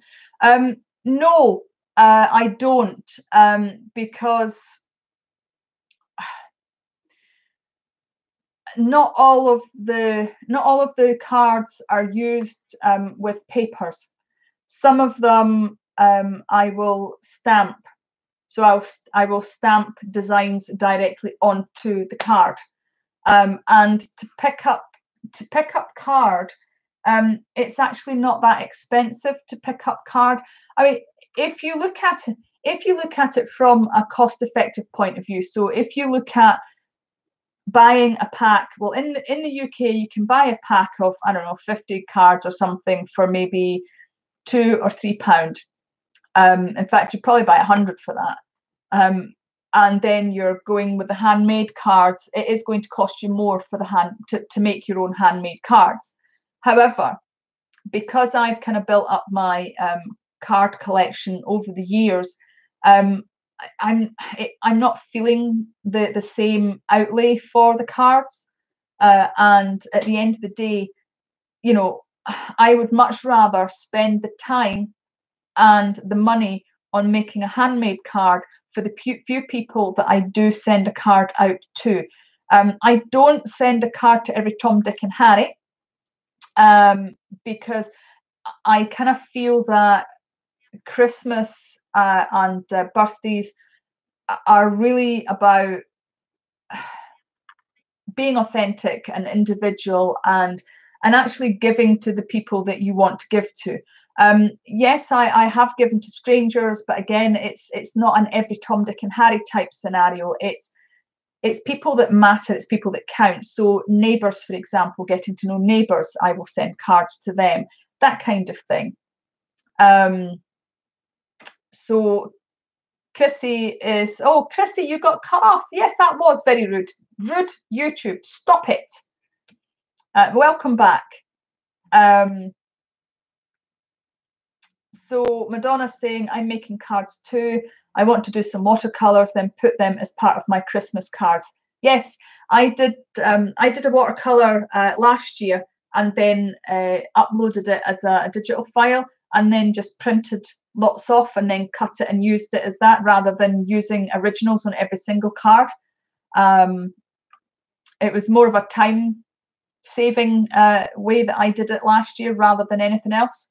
S1: No, I don't, because not all of the cards are used with papers. Some of them I will stamp. So I will stamp designs directly onto the card, and to pick up card, it's actually not that expensive to pick up card. I mean, if you look at it from a cost-effective point of view, so if you look at buying a pack, well, in the UK you can buy a pack of, I don't know, 50 cards or something for maybe £2 or £3. In fact, you'd probably buy 100 for that. And then you're going with the handmade cards, it is going to cost you more for the to make your own handmade cards. However, because I've kind of built up my card collection over the years, I'm not feeling the same outlay for the cards, and at the end of the day, you know, I would much rather spend the time and the money on making a handmade card for the few people that I do send a card out to. I don't send a card to every Tom, Dick and Harry, because I kind of feel that Christmas and birthdays are really about being authentic and individual, and actually giving to the people that you want to give to. Yes, I have given to strangers, but again, it's not an every Tom, Dick and Harry type scenario. It's people that matter, it's people that count. So neighbours, for example, getting to know neighbours, I will send cards to them, that kind of thing. So Chrissy is, oh, Chrissy, you got cut off. Yes, that was very rude. Rude, YouTube, stop it. Welcome back. So Madonna's saying, I'm making cards too. I want to do some watercolors, then put them as part of my Christmas cards. Yes, I did a watercolor last year, and then uploaded it as a digital file, and then just printed lots off and then cut it and used it as that, rather than using originals on every single card. It was more of a time saving way that I did it last year rather than anything else.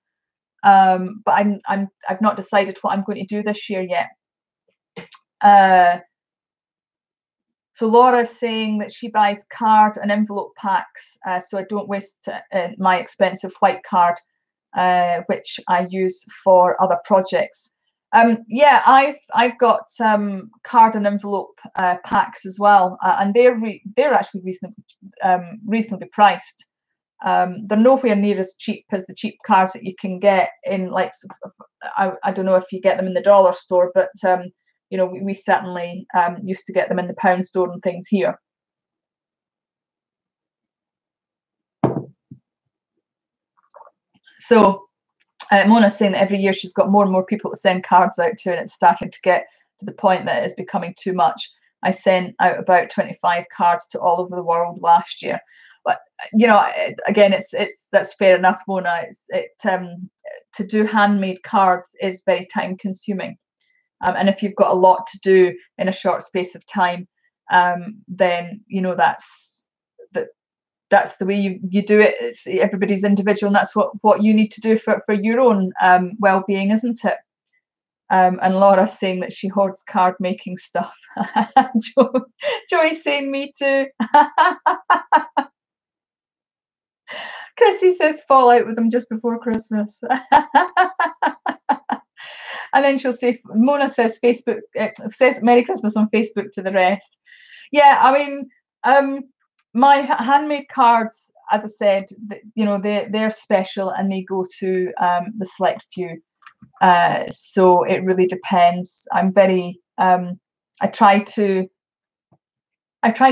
S1: But I've not decided what I'm going to do this year yet. So Laura's saying that she buys card and envelope packs, so I don't waste my expensive white card, which I use for other projects. Yeah, I've got some card and envelope packs as well, and they're actually reasonably priced. They're nowhere near as cheap as the cheap cards that you can get in, like, I don't know if you get them in the dollar store, but you know, we certainly used to get them in the pound store and things here. So Mona's saying that every year she's got more and more people to send cards out to, and it's starting to get to the point that it's becoming too much. I sent out about 25 cards to all over the world last year. But you know, again, that's fair enough, Mona. To do handmade cards is very time consuming, and if you've got a lot to do in a short space of time, then you know that's the way you do it. Everybody's individual, and that's what you need to do for your own well-being, isn't it? And Laura's saying that she hoards card making stuff. Joy's saying me too. Chrissy says fall out with them just before Christmas. And then she'll say, Mona says Facebook, says Merry Christmas on Facebook to the rest. Yeah, I mean, my handmade cards, as I said, you know, they're special and they go to the select few. So it really depends. I'm very, I try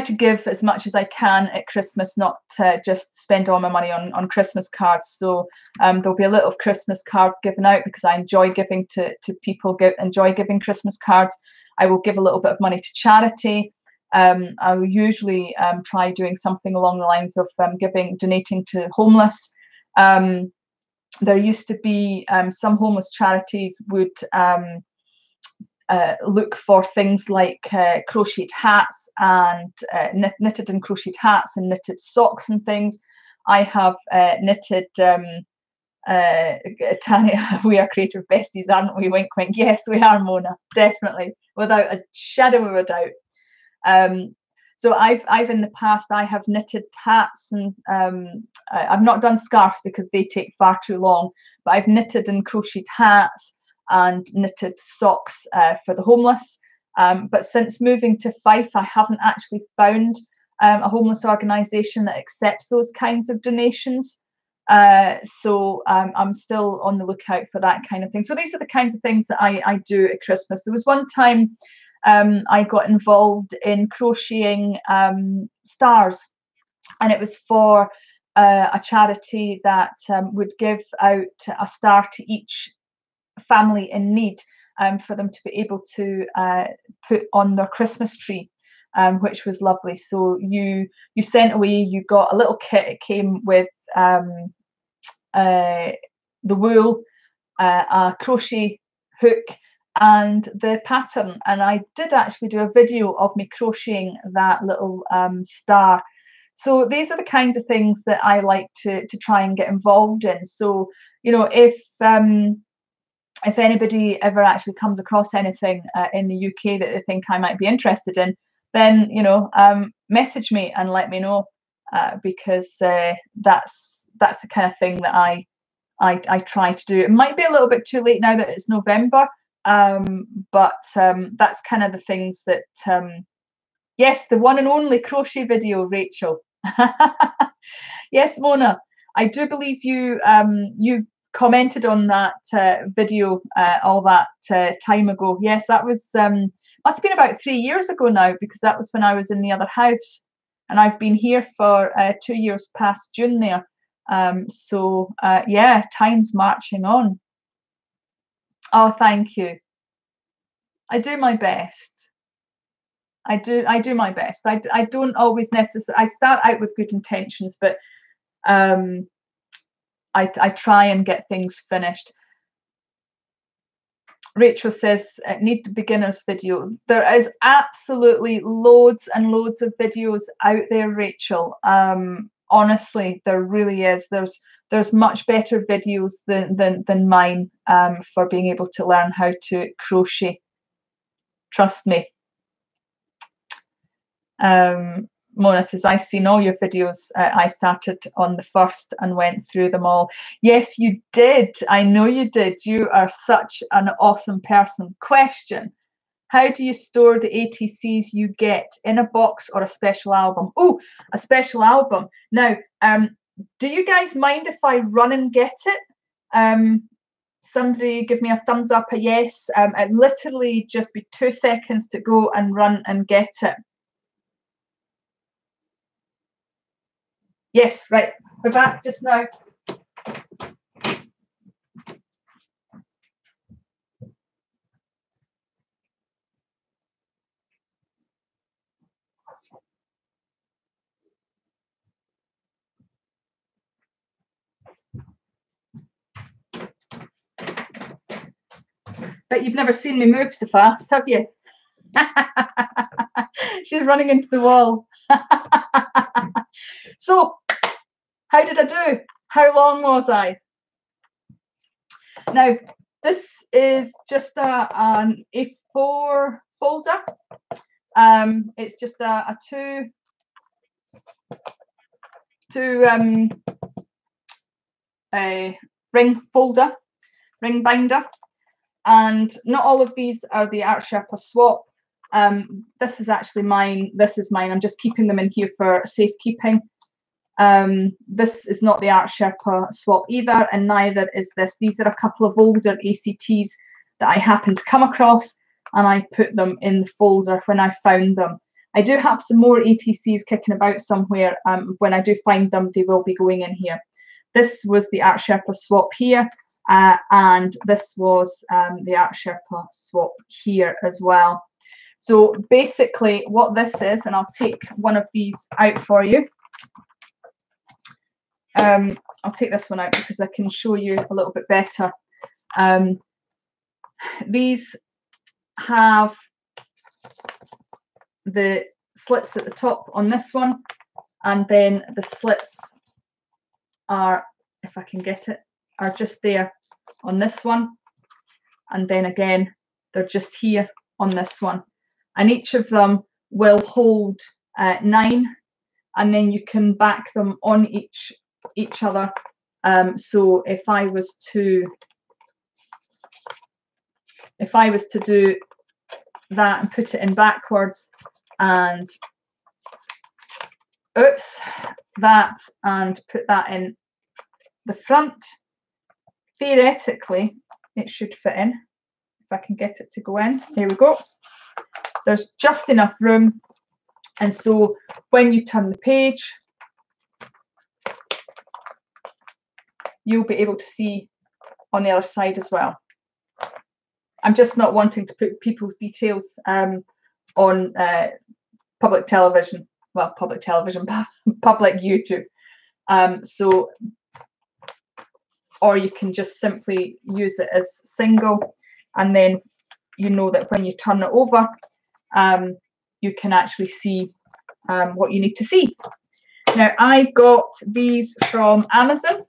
S1: to give as much as I can at Christmas, not just spend all my money on Christmas cards. So there'll be a lot of Christmas cards given out because I enjoy giving to people, enjoy giving Christmas cards. I will give a little bit of money to charity. I will usually try doing something along the lines of donating to homeless. There used to be some homeless charities would look for things like crocheted hats and knitted and crocheted hats and knitted socks and things. I have knitted, Tanya, we are creative besties, aren't we? Wink, wink. Yes, we are, Mona, definitely, without a shadow of a doubt. So I've in the past, I have knitted hats, and I've not done scarves because they take far too long, but I've knitted and crocheted hats and knitted socks for the homeless. But since moving to Fife, I haven't actually found a homeless organisation that accepts those kinds of donations. So I'm still on the lookout for that kind of thing. So these are the kinds of things that I do at Christmas. There was one time I got involved in crocheting stars, and it was for a charity that would give out a star to each family in need, for them to be able to put on their Christmas tree, which was lovely. So you sent away, you got a little kit. It came with the wool, a crochet hook, and the pattern. And I did actually do a video of me crocheting that little star. So these are the kinds of things that I like to try and get involved in. So, you know, if anybody ever actually comes across anything in the UK that they think I might be interested in, then, you know, message me and let me know, because that's the kind of thing that I try to do. It might be a little bit too late now that it's November, but that's kind of the things that, yes, the one and only crochet video, Rachel. Yes, Mona, I do believe you you commented on that video all that time ago. Yes, that was must have been about 3 years ago now, because that was when I was in the other house, and I've been here for 2 years past June there. So yeah, time's marching on. Oh, thank you. I do my best. I do my best. I don't always necessarily. I start out with good intentions, but I try and get things finished. Rachel says, need the beginner's video. There is absolutely loads and loads of videos out there, Rachel. Honestly, there really is. There's much better videos than mine for being able to learn how to crochet. Trust me. Mona says, I've seen all your videos. I started on the first and went through them all. Yes, you did. I know you did. You are such an awesome person. Question: how do you store the ATCs you get, in a box or a special album? Oh, a special album. Now, do you guys mind if I run and get it? Somebody give me a thumbs up, a yes. It literally just be 2 seconds to go and run and get it. Yes, right. We're back just now. But you've never seen me move so fast, have you? She's running into the wall. So, how did I do? How long was I? Now, this is just an A4 folder. It's just a two ring folder, ring binder, and not all of these are the Art Sherpa swap. This is actually mine. This is mine. I'm just keeping them in here for safekeeping. This is not the Art Sherpa swap either, and neither is this. These are a couple of older ACTs that I happened to come across, and I put them in the folder when I found them. I do have some more ATCs kicking about somewhere. When I do find them, they will be going in here. This was the Art Sherpa swap here, and this was the Art Sherpa swap here as well. So basically what this is, and I'll take one of these out for you. I'll take this one out because I can show you a little bit better. These have the slits at the top on this one, and then the slits are, if I can get it, are just there on this one, and then again they're just here on this one, and each of them will hold 9, and then you can back them on each other. So if I was to do that and put it in backwards, and oops, that, and put that in the front, theoretically it should fit in, if I can get it to go in. There we go. There's just enough room, and so when you turn the page, you'll be able to see on the other side as well. I'm just not wanting to put people's details on public television. Well, public television, public YouTube. So, or you can just simply use it as single, and then you know that when you turn it over, you can actually see what you need to see. Now, I got these from Amazon.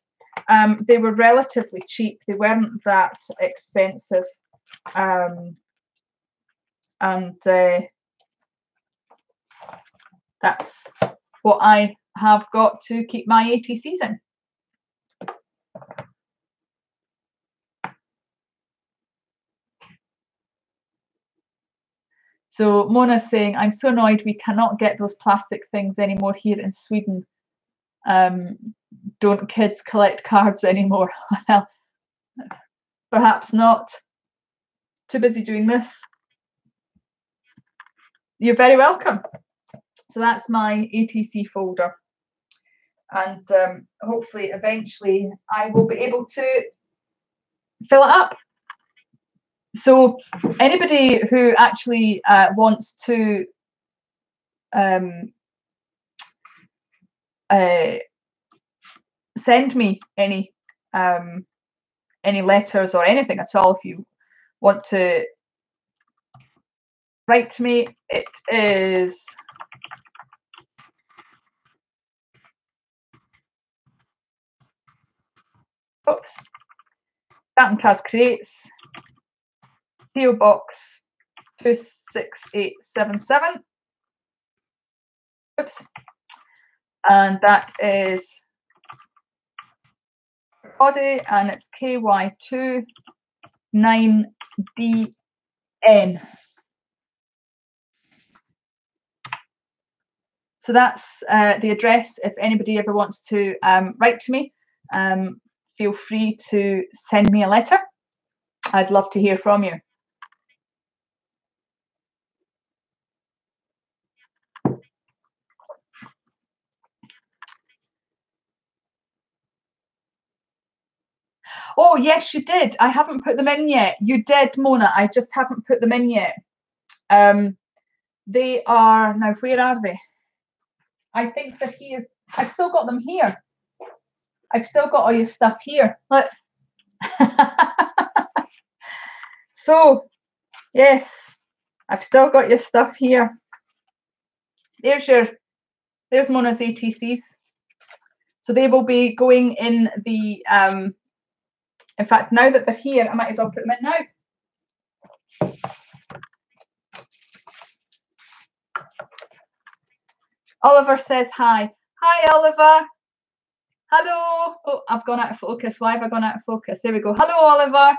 S1: They were relatively cheap. They weren't that expensive. And that's what I have got to keep my ATCs in. So Mona's saying, I'm so annoyed we cannot get those plastic things anymore here in Sweden. Don't kids collect cards anymore? Well, perhaps not. Too busy doing this. You're very welcome. So that's my ATC folder. And hopefully, eventually, I will be able to fill it up. So anybody who actually wants to send me any letters or anything at all, if you want to write to me, it is Cat and Kaz Creates, PO Box 26877. And that is body, and it's KY2 9DN. So that's the address. If anybody ever wants to write to me, feel free to send me a letter. I'd love to hear from you. Oh, yes, you did. I haven't put them in yet. You did, Mona. I just haven't put them in yet. They are, now where are they? I think they're here. I've still got them here. I've still got all your stuff here. Look. So, yes, I've still got your stuff here. There's Mona's ATCs. So they will be going in the, in fact, now that they're here, I might as well put them in now. Oliver says hi. Hi, Oliver. Hello. Oh, I've gone out of focus. Why have I gone out of focus? There we go. Hello, Oliver.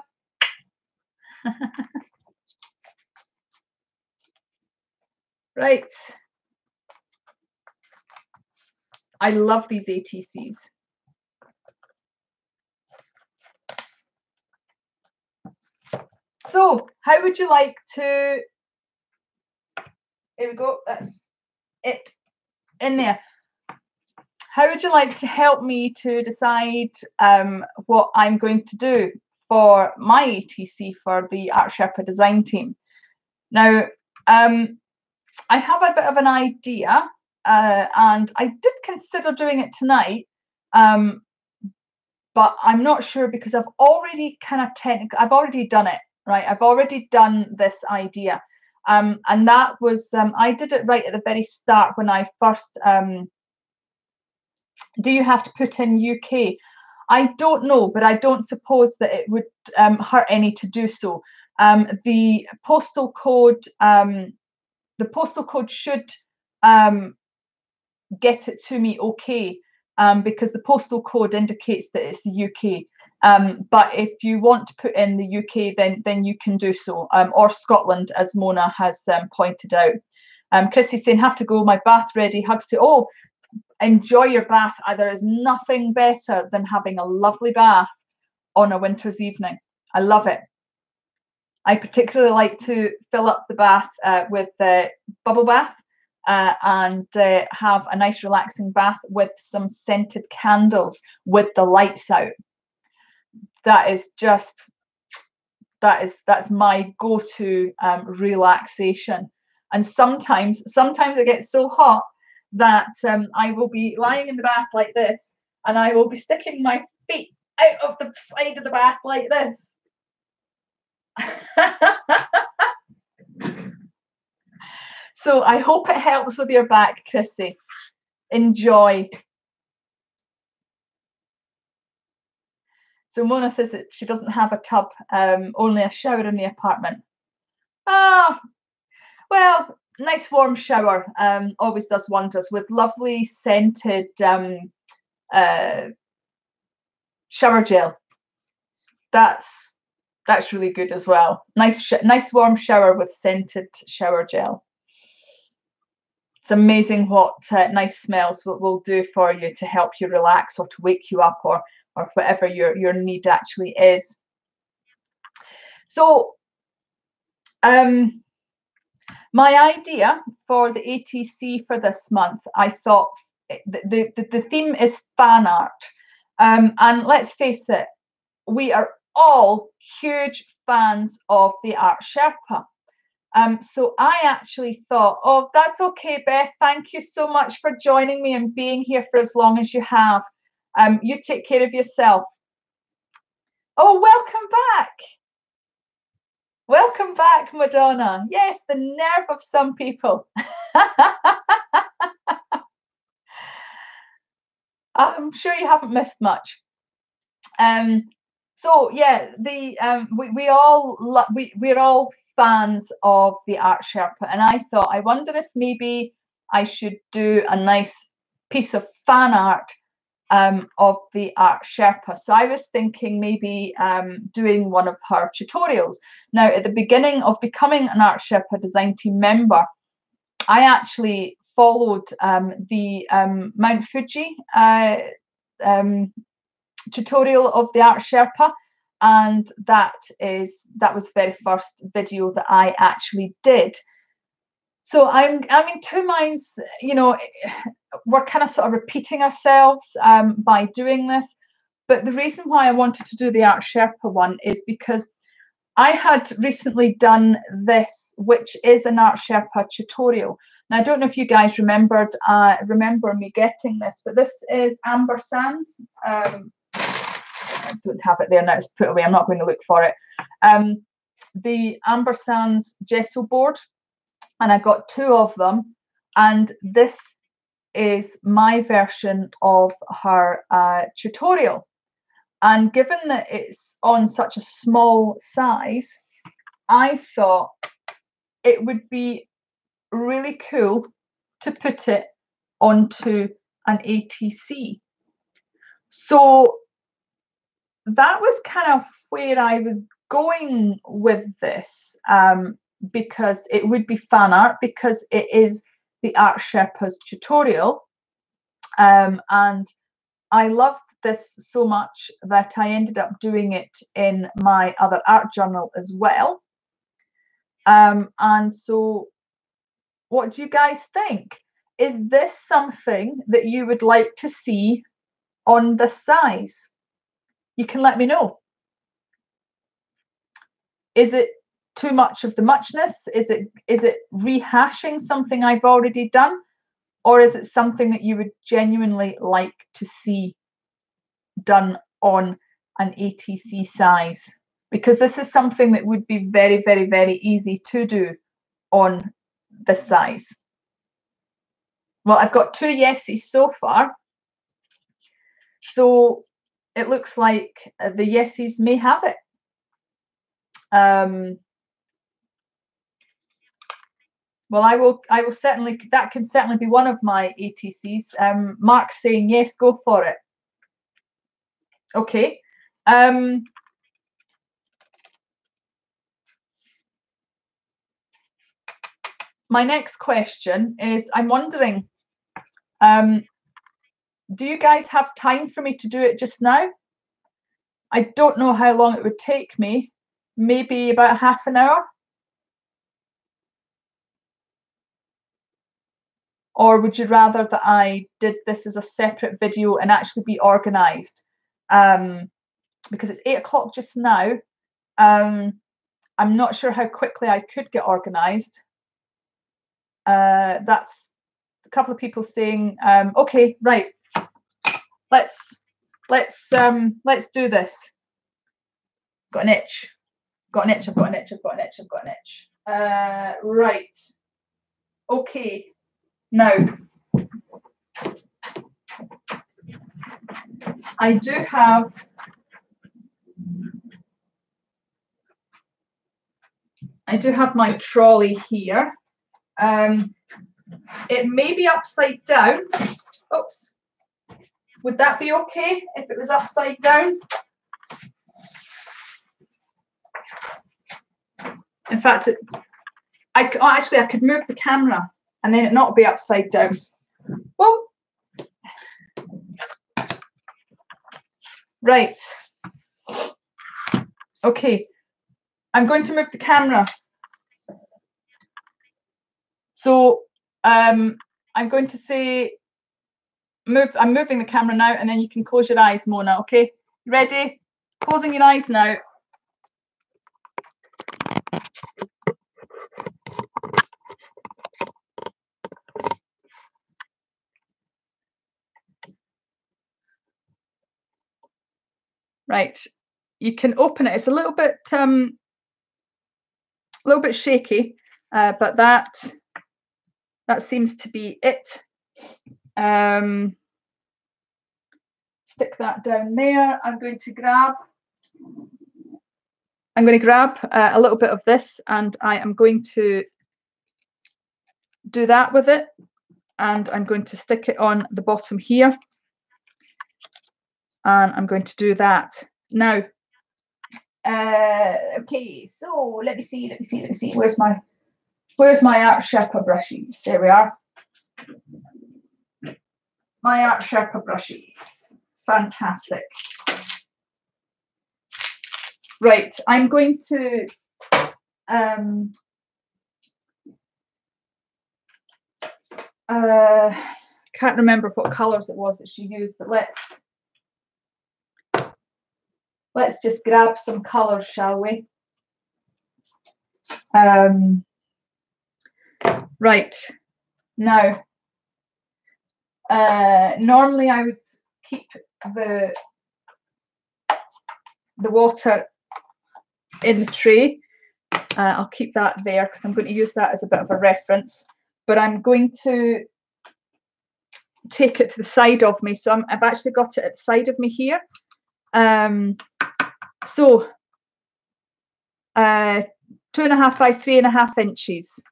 S1: Right. I love these ATCs. So, how would you like to, here we go, that's it in there. How would you like to help me to decide what I'm going to do for my ATC for the Art Sherpa design team? Now, I have a bit of an idea, and I did consider doing it tonight, but I'm not sure because I've already I've already done it, right? I've already done this idea. And that was, I did it right at the very start when I first, do you have to put in UK? I don't know, but I don't suppose that it would hurt any to do so. The postal code should get it to me okay, because the postal code indicates that it's the UK. But if you want to put in the UK, then you can do so, or Scotland, as Mona has pointed out. Chrissy's saying, have to go, my bath ready, hugs to all. Enjoy your bath. There is nothing better than having a lovely bath on a winter's evening. I love it. I particularly like to fill up the bath with bubble bath and have a nice relaxing bath with some scented candles with the lights out. That's my go-to relaxation. And sometimes it gets so hot that I will be lying in the bath like this, and I will be sticking my feet out of the side of the bath like this. So I hope it helps with your back, Chrissy. Enjoy. So Mona says that she doesn't have a tub, only a shower in the apartment. Ah, well, nice warm shower always does wonders, with lovely scented shower gel. That's That's really good as well. Nice warm shower with scented shower gel. It's amazing what nice smells will do for you to help you relax or to wake you up, or whatever your need actually is. So my idea for the ATC for this month, I thought the theme is fan art. And let's face it, we are all huge fans of the Art Sherpa. So I actually thought, oh, that's okay, Beth. Thank you so much for joining me and being here for as long as you have. You take care of yourself. Oh, welcome back. Welcome back, Madonna. Yes, the nerve of some people. I'm sure you haven't missed much. So yeah, we're all fans of the Art Sherpa, and I thought, I wonder if maybe I should do a nice piece of fan art of the Art Sherpa. So I was thinking maybe doing one of her tutorials. Now, at the beginning of becoming an Art Sherpa design team member, I actually followed the Mount Fuji tutorial of the Art Sherpa, and that was the very first video that I actually did. So I'm in two minds, you know. We're kind of sort of repeating ourselves by doing this, but the reason why I wanted to do the Art Sherpa one is because I had recently done this, which is an Art Sherpa tutorial. Now, I don't know if you guys remember me getting this, but this is Amber Sands. I don't have it there now, it's put away, I'm not going to look for it. The Amber Sands gesso board, and I got two of them, and this is my version of her tutorial. And given that it's on such a small size, I thought it would be really cool to put it onto an ATC. So that was kind of where I was going with this, because it would be fan art, because it is the Art Sherpa's tutorial. And I loved this so much that I ended up doing it in my other art journal as well. And so what do you guys think? Is this something that you would like to see on this size? You can let me know. Is it too much of the muchness? Is it rehashing something I've already done? Or is it something that you would genuinely like to see done on an ATC size? Because this is something that would be very, very, very easy to do on this size. Well, I've got two yeses so far. So it looks like the yeses may have it. Well, I will certainly, that can certainly be one of my ATCs. Mark's saying yes, go for it. Okay. My next question is, I'm wondering, do you guys have time for me to do it just now? I don't know how long it would take me, maybe about half an hour? Or would you rather that I did this as a separate video and actually be organised? Because it's 8 o'clock just now. I'm not sure how quickly I could get organised. That's a couple of people saying, okay, right, let's do this. Got an itch. Got an itch. I've got an itch. I've got an itch. I've got an itch. Right. Okay. Now, I do have my trolley here. It may be upside down. Oops. Would that be okay if it was upside down? In fact, actually I could move the camera and then it not be upside down. Well, right. Okay, I'm going to move the camera. So I'm going to say move. I'm moving the camera now, and then you can close your eyes, Mona. Okay, ready? Closing your eyes now. Right, you can open it. It's a little bit shaky, but that seems to be it. Stick that down there. I'm going to grab a little bit of this, and I am going to do that with it, and I'm going to stick it on the bottom here, and I'm going to do that now. Okay, so let me see. Where's my Art Sherpa brushes? There we are. My Art Sherpa brushes. Fantastic. Right, I'm going to can't remember what colours it was that she used, but let's just grab some colours, shall we? Right, now normally I would keep the water in the tray. I'll keep that there because I'm going to use that as a bit of a reference, but I'm going to take it to the side of me. So I've actually got it at the side of me here. So 2.5 by 3.5 inches.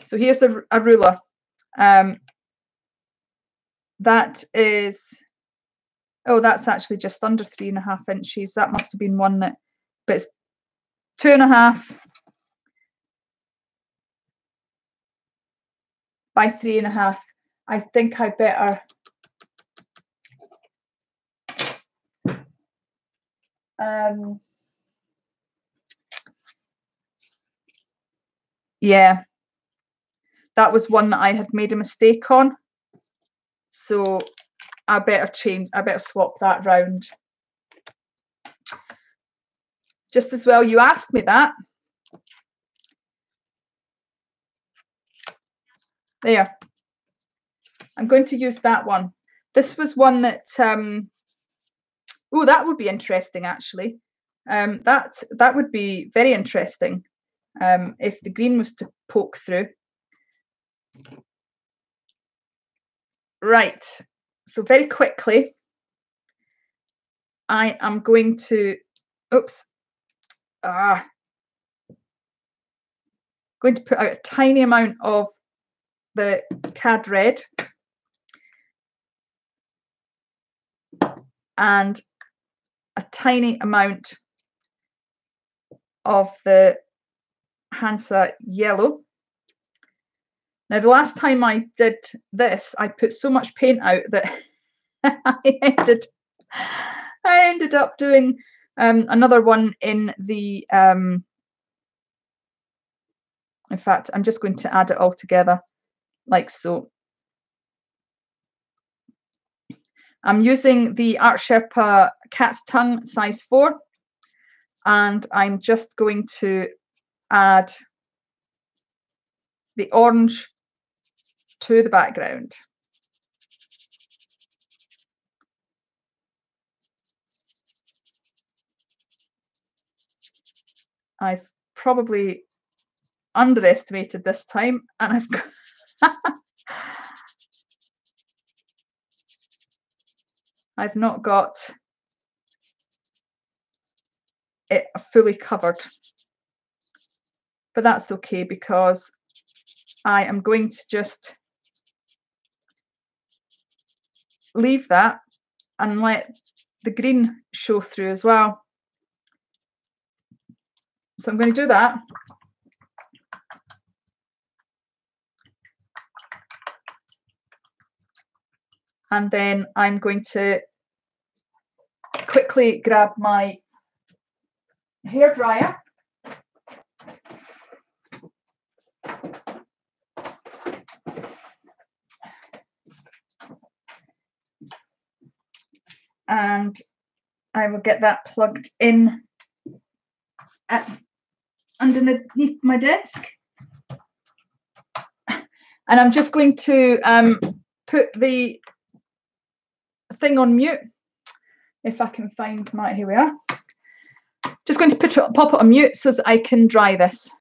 S1: So here's a ruler. That is, oh, that's actually just under 3.5 inches. That must have been one that, but it's 2.5 by 3.5. I think I better yeah, that was one that I had made a mistake on, so I better swap that round. Just as well you asked me that. There, I'm going to use that one. This was one that oh, that would be interesting actually. That would be very interesting if the green was to poke through. Right, so very quickly I am going to, oops, going to put out a tiny amount of the cad red and a tiny amount of the Hansa yellow. Now, the last time I did this, I put so much paint out that I ended up doing another one in the, in fact, I'm just going to add it all together like so. I'm using the Art Sherpa Cat's Tongue size 4, and I'm just going to add the orange to the background. I've probably underestimated this time, and I've got I've not got it fully covered, but that's okay because I am going to just leave that and let the green show through as well. So I'm going to do that. And then I'm going to quickly grab my hairdryer. And I will get that plugged in underneath my desk. And I'm just going to put the thing on mute. If I can find my, here we are. Just going to pop it on mute so that I can dry this.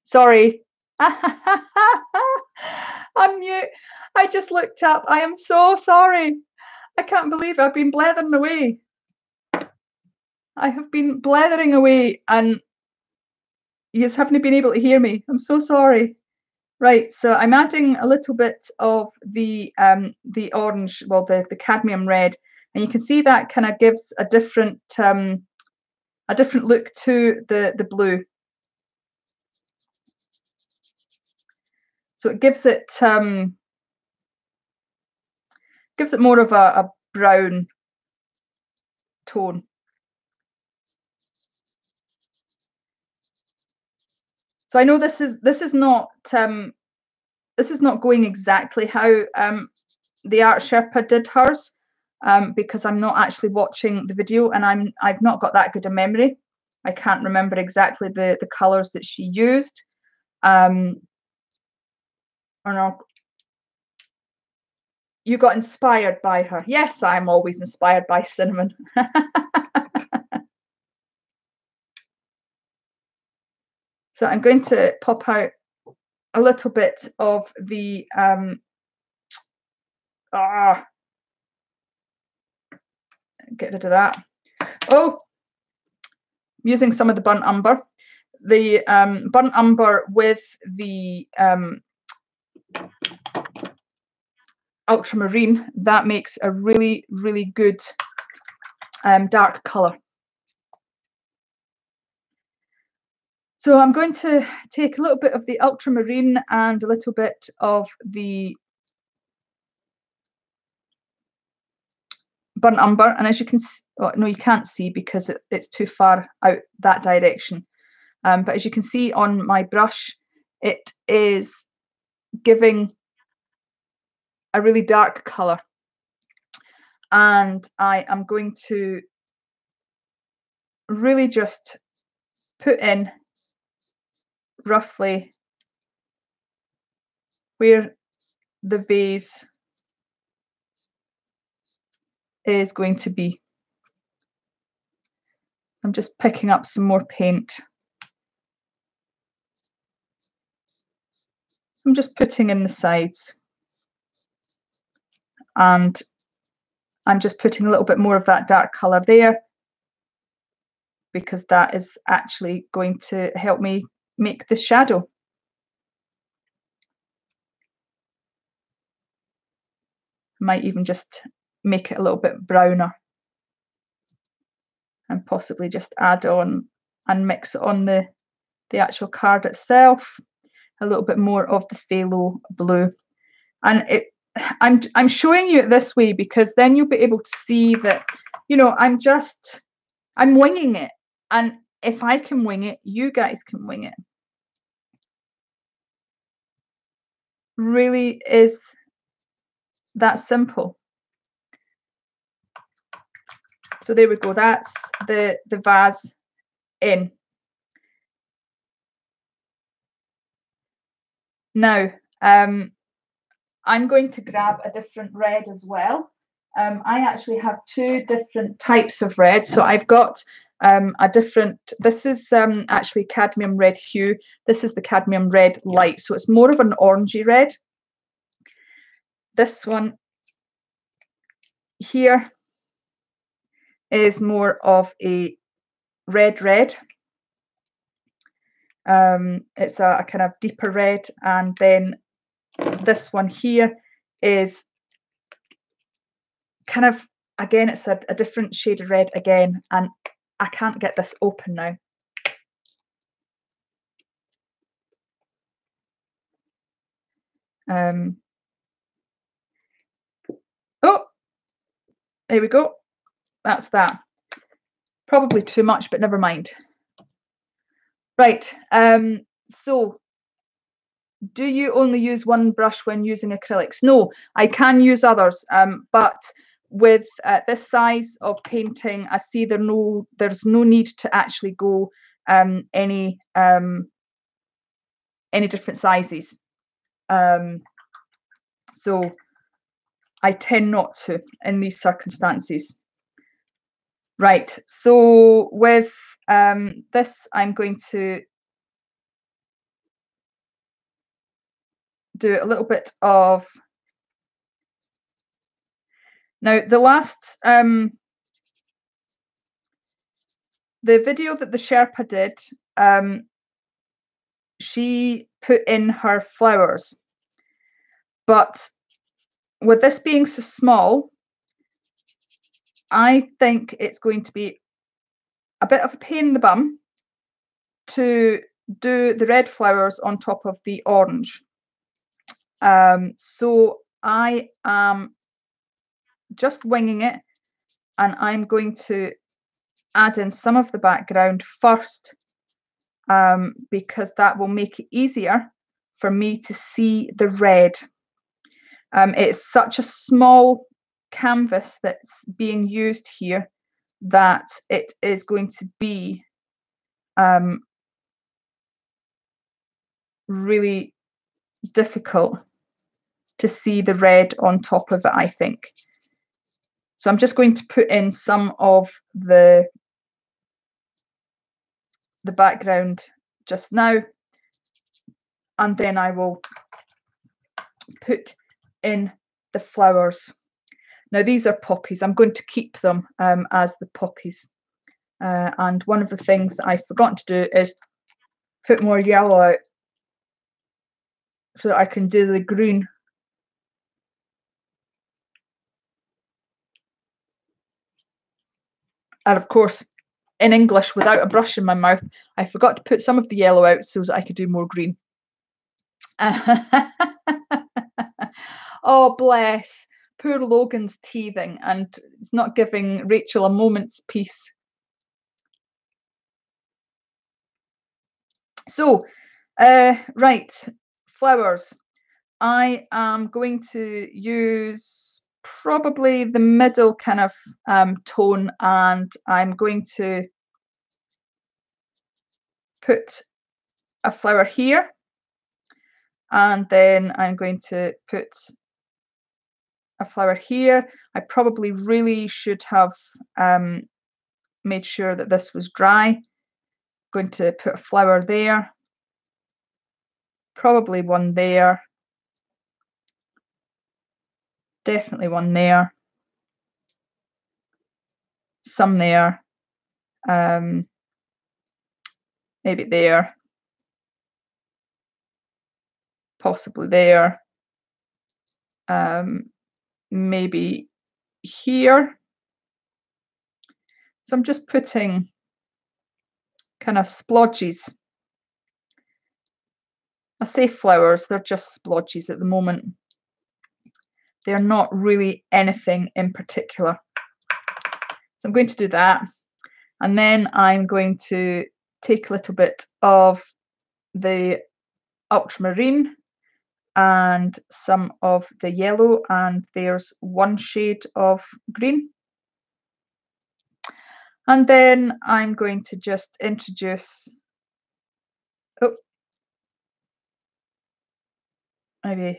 S1: Sorry. Unmute. I just looked up. I am so sorry. I can't believe I've been blethering away. I have been blethering away and you just haven't been able to hear me. I'm so sorry. Right, so I'm adding a little bit of the orange, well, the cadmium red, and you can see that kind of gives a different look to the blue. So it gives it more of a brown tone. So I know this is not going exactly how the Art Sherpa did hers, because I'm not actually watching the video, and I've not got that good a memory. I can't remember exactly the colours that she used. Or no, you got inspired by her. Yes, I'm always inspired by Cinnamon. So I'm going to pop out a little bit of the get rid of that. Oh, I'm using some of the burnt umber. The burnt umber with the ultramarine, that makes a really, really good dark colour. So I'm going to take a little bit of the ultramarine and a little bit of the burnt umber, and as you can see, oh, no, you can't see because it's too far out that direction. But as you can see on my brush, it is giving a really dark colour. And I am going to really just put in roughly where the vase is going to be. I'm just picking up some more paint. I'm just putting in the sides, and I'm just putting a little bit more of that dark colour there, because that is actually going to help me make the shadow. I might even just make it a little bit browner and possibly just add on and mix on the actual card itself a little bit more of the phthalo blue. And I'm showing you it this way because then you'll be able to see that, you know, I'm winging it, and if I can wing it, you guys can wing it. Really is that simple. So there we go, that's the vase in. Now I'm going to grab a different red as well. I actually have two different types of red. So I've got a different, this is actually cadmium red hue. This is the cadmium red light. So it's more of an orangey red. This one here is more of a red. It's a kind of deeper red, and then this one here is kind of, again, it's a different shade of red again, and I can't get this open now. Oh, there we go. That's that. Probably too much, but never mind. Right. So do you only use one brush when using acrylics? No, I can use others, but with this size of painting, I see there's no need to actually go any different sizes. So I tend not to in these circumstances. Right, so with this, I'm going to do a little bit of, now the last, the video that the Sherpa did, she put in her flowers, but with this being so small, I think it's going to be a bit of a pain in the bum to do the red flowers on top of the orange. So I am just winging it, and I'm going to add in some of the background first because that will make it easier for me to see the red. It's such a small canvas that's being used here that it is going to be really difficult to see the red on top of it, I think. So I'm just going to put in some of the background just now, and then I will put in the flowers. Now these are poppies. I'm going to keep them as the poppies. And one of the things that I've forgotten to do is put more yellow out so that I can do the green. And of course, in English, without a brush in my mouth, I forgot to put some of the yellow out so that I could do more green. Oh, bless. Poor Logan's teething and it's not giving Rachel a moment's peace. So, right, flowers. I am going to use probably the middle kind of tone, and I'm going to put a flower here, and then I'm going to put a flower here. I probably really should have made sure that this was dry. Going to put a flower there, probably one there, definitely one there, some there, maybe there, possibly there, maybe here. So I'm just putting kind of splodges. I say flowers, they're just splodges at the moment. They're not really anything in particular. So I'm going to do that. And then I'm going to take a little bit of the ultramarine and some of the yellow, and there's one shade of green. And then I'm going to just introduce, oh, maybe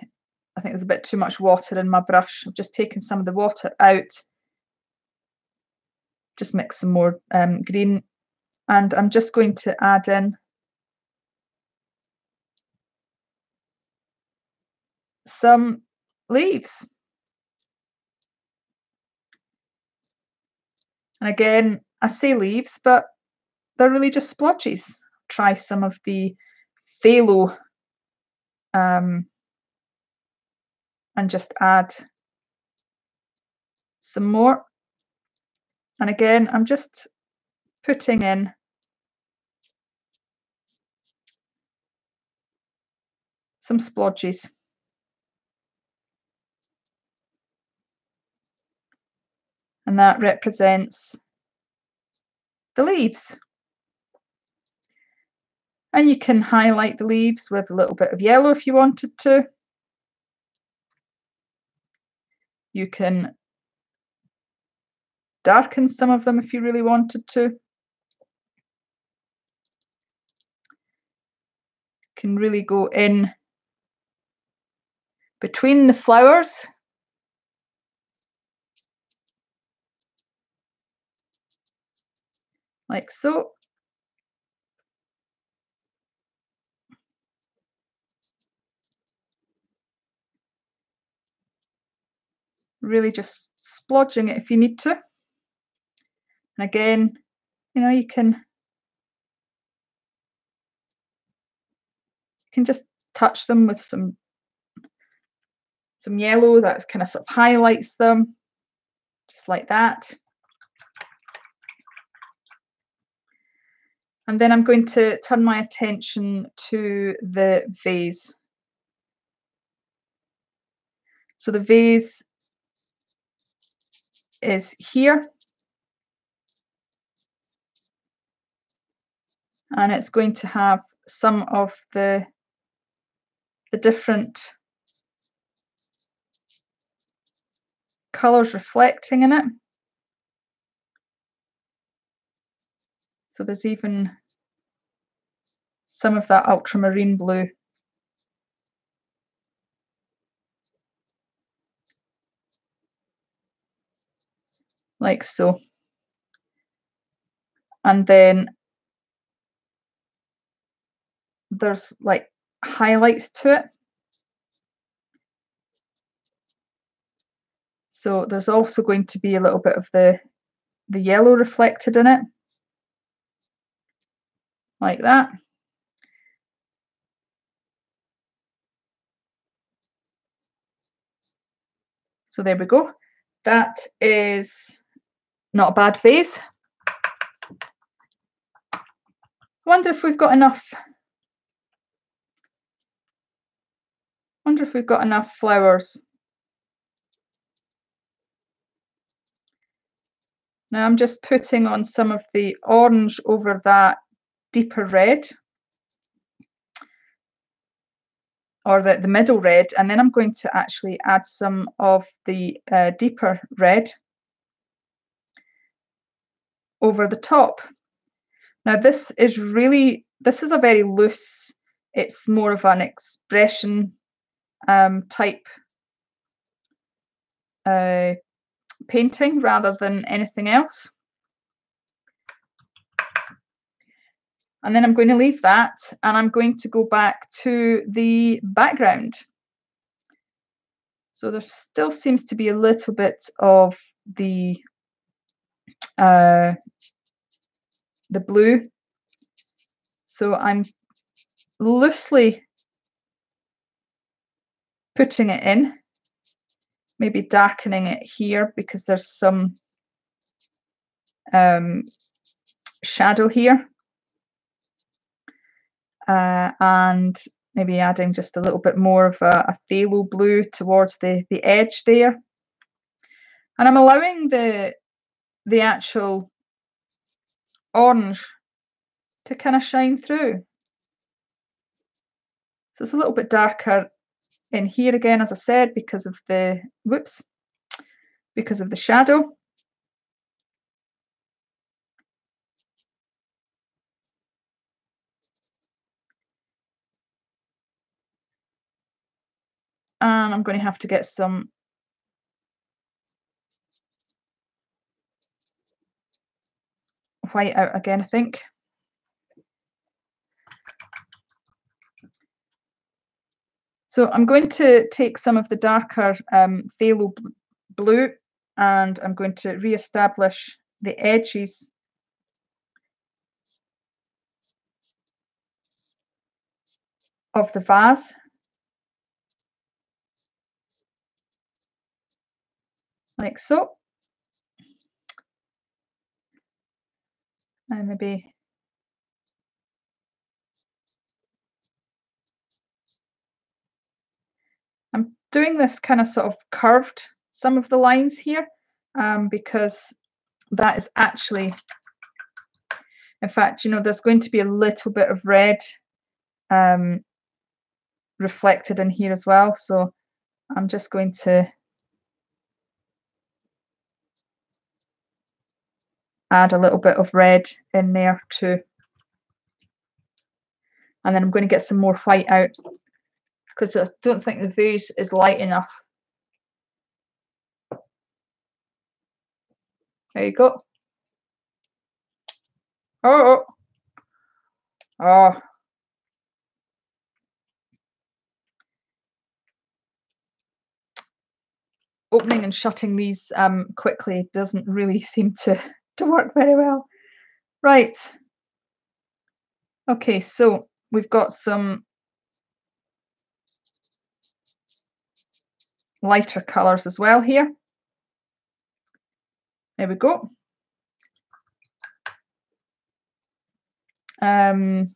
S1: I think there's a bit too much water in my brush. I've just taken some of the water out. Just mix some more green, and I'm just going to add in some leaves. And again, I say leaves, but they're really just splodges. Try some of the phthalo and just add some more. And again, I'm just putting in some splodges. And that represents the leaves. And you can highlight the leaves with a little bit of yellow if you wanted to. You can darken some of them if you really wanted to. Can really go in between the flowers. Like so. Really just splodging it if you need to. And again, you know, you can just touch them with some yellow that kind of sort of highlights them, just like that. And then I'm going to turn my attention to the vase. So the vase is here. and it's going to have some of the different colours reflecting in it. So there's even some of that ultramarine blue. Like so. And then there's like highlights to it. So there's also going to be a little bit of the yellow reflected in it. Like that. So there we go. That is not a bad vase. I wonder if we've got enough. Wonder if we've got enough flowers. Now I'm just putting on some of the orange over that deeper red, or the middle red, and then I'm going to actually add some of the deeper red over the top. Now this is a very loose, it's more of an expression type painting rather than anything else. And then I'm going to leave that, and I'm going to go back to the background. So there still seems to be a little bit of the blue. So I'm loosely putting it in, maybe darkening it here because there's some shadow here. And maybe adding just a little bit more of a phthalo blue towards the edge there. And I'm allowing the actual orange to kind of shine through. So it's a little bit darker in here again, as I said, because of the because of the shadow. And I'm going to have to get some white out again, I think. So I'm going to take some of the darker phthalo blue, and I'm going to re-establish the edges of the vase. Like so. And maybe I'm doing this kind of sort of curved, some of the lines here, because that is actually, in fact, you know, there's going to be a little bit of red reflected in here as well. So I'm just going to add a little bit of red in there too. And then I'm going to get some more white out because I don't think the vase is light enough. There you go. Oh, oh. Opening and shutting these quickly doesn't really seem to work very well. Right. Okay, so we've got some lighter colours as well here. There we go. I'm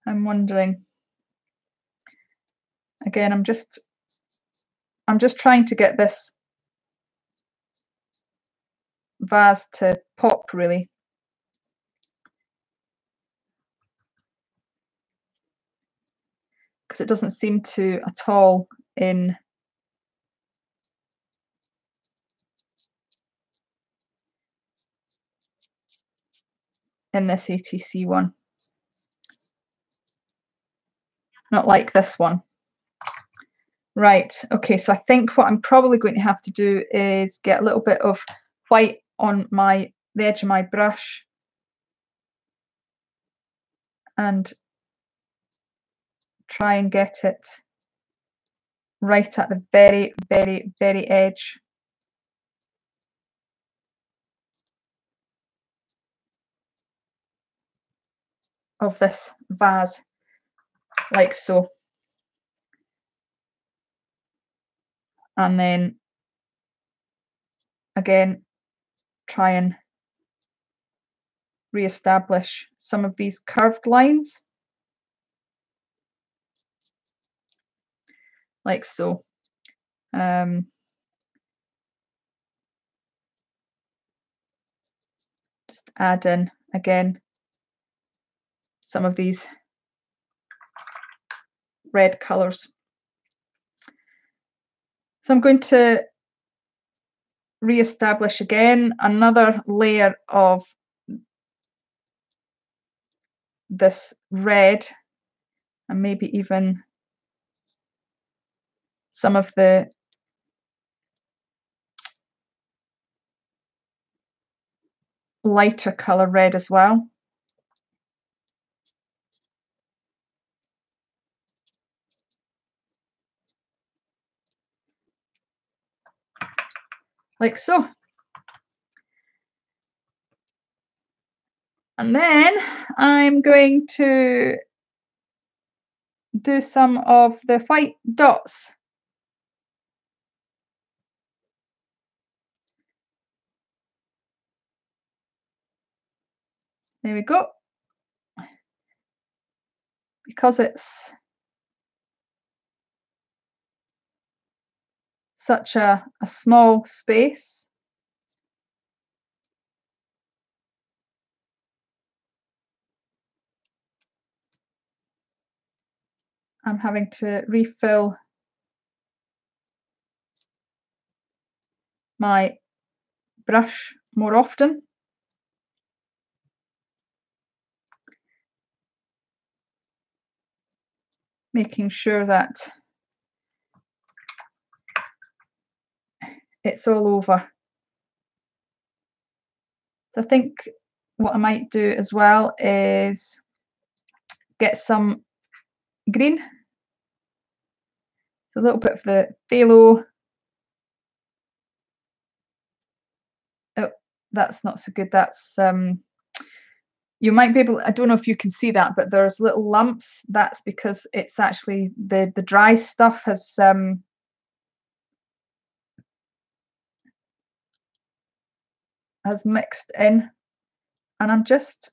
S1: wondering, again, I'm just trying to get this vase to pop really. because it doesn't seem to at all in this ATC one. Not like this one. Right, okay, so I think what I'm probably going to have to do is get a little bit of white on the edge of my brush and try and get it right at the very, very, very edge of this vase, like so. And then again, try and re-establish some of these curved lines, like so. Just add in again some of these red colours. So I'm going to re-establish again another layer of this red, and maybe even some of the lighter colour red as well. Like so. And then I'm going to do some of the white dots. There we go. Because it's such a small space, I'm having to refill my brush more often. Making sure that it's all over. So I think what I might do as well is get some green. So a little bit of the phthalo. Oh, that's not so good. That's you might be able, I don't know if you can see that, but there's little lumps. That's because it's actually the dry stuff has mixed in, and I'm just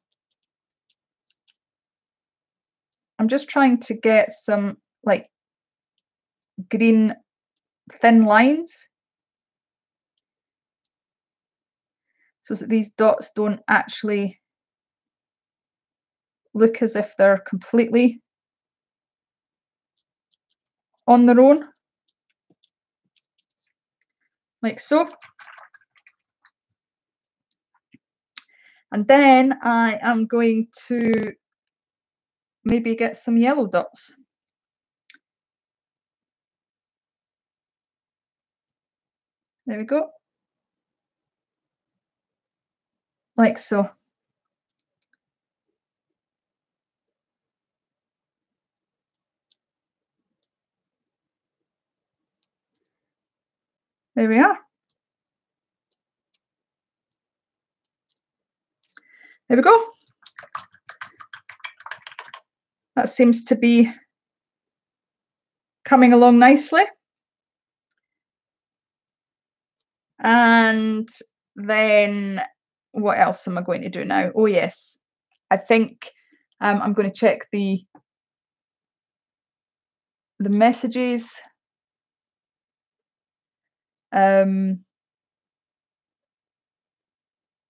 S1: trying to get some like green thin lines so that these dots don't actually look as if they're completely on their own, like so. And then I am going to maybe get some yellow dots. There we go. Like so. There we are. There we go. That seems to be coming along nicely. And then what else am I going to do now? Oh yes, I think I'm going to check the messages.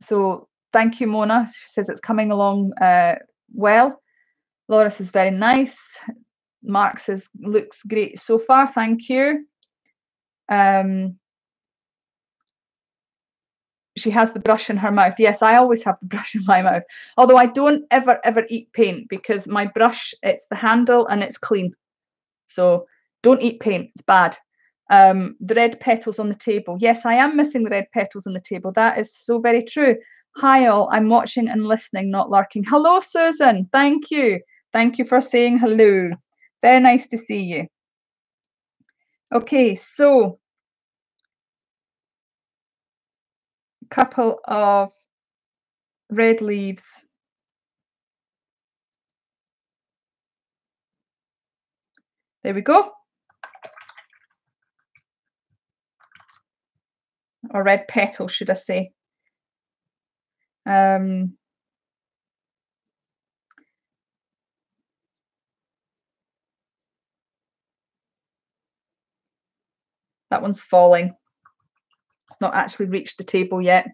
S1: So thank you, Mona. She says it's coming along well. Laura says very nice. Mark says, looks great so far, thank you. She has the brush in her mouth. Yes, I always have the brush in my mouth. Although I don't ever eat paint, because my brush, it's the handle and it's clean. So don't eat paint, it's bad. The red petals on the table. Yes, I am missing the red petals on the table. That is so very true. Hi all, I'm watching and listening, not lurking. Hello, Susan. Thank you. Thank you for saying hello. Very nice to see you. Okay, so a couple of red leaves. There we go. Or red petals, should I say. That one's falling. It's not actually reached the table yet.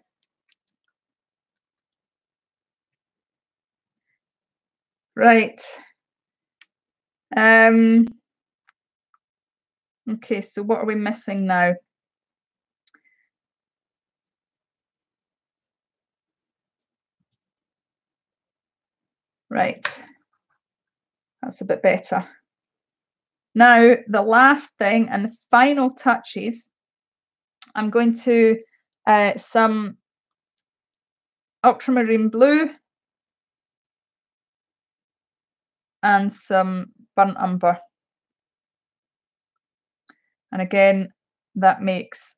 S1: Right. Okay, so what are we missing now? Right. That's a bit better. Now, the last thing and the final touches, I'm going to some ultramarine blue and some burnt umber. And again, that makes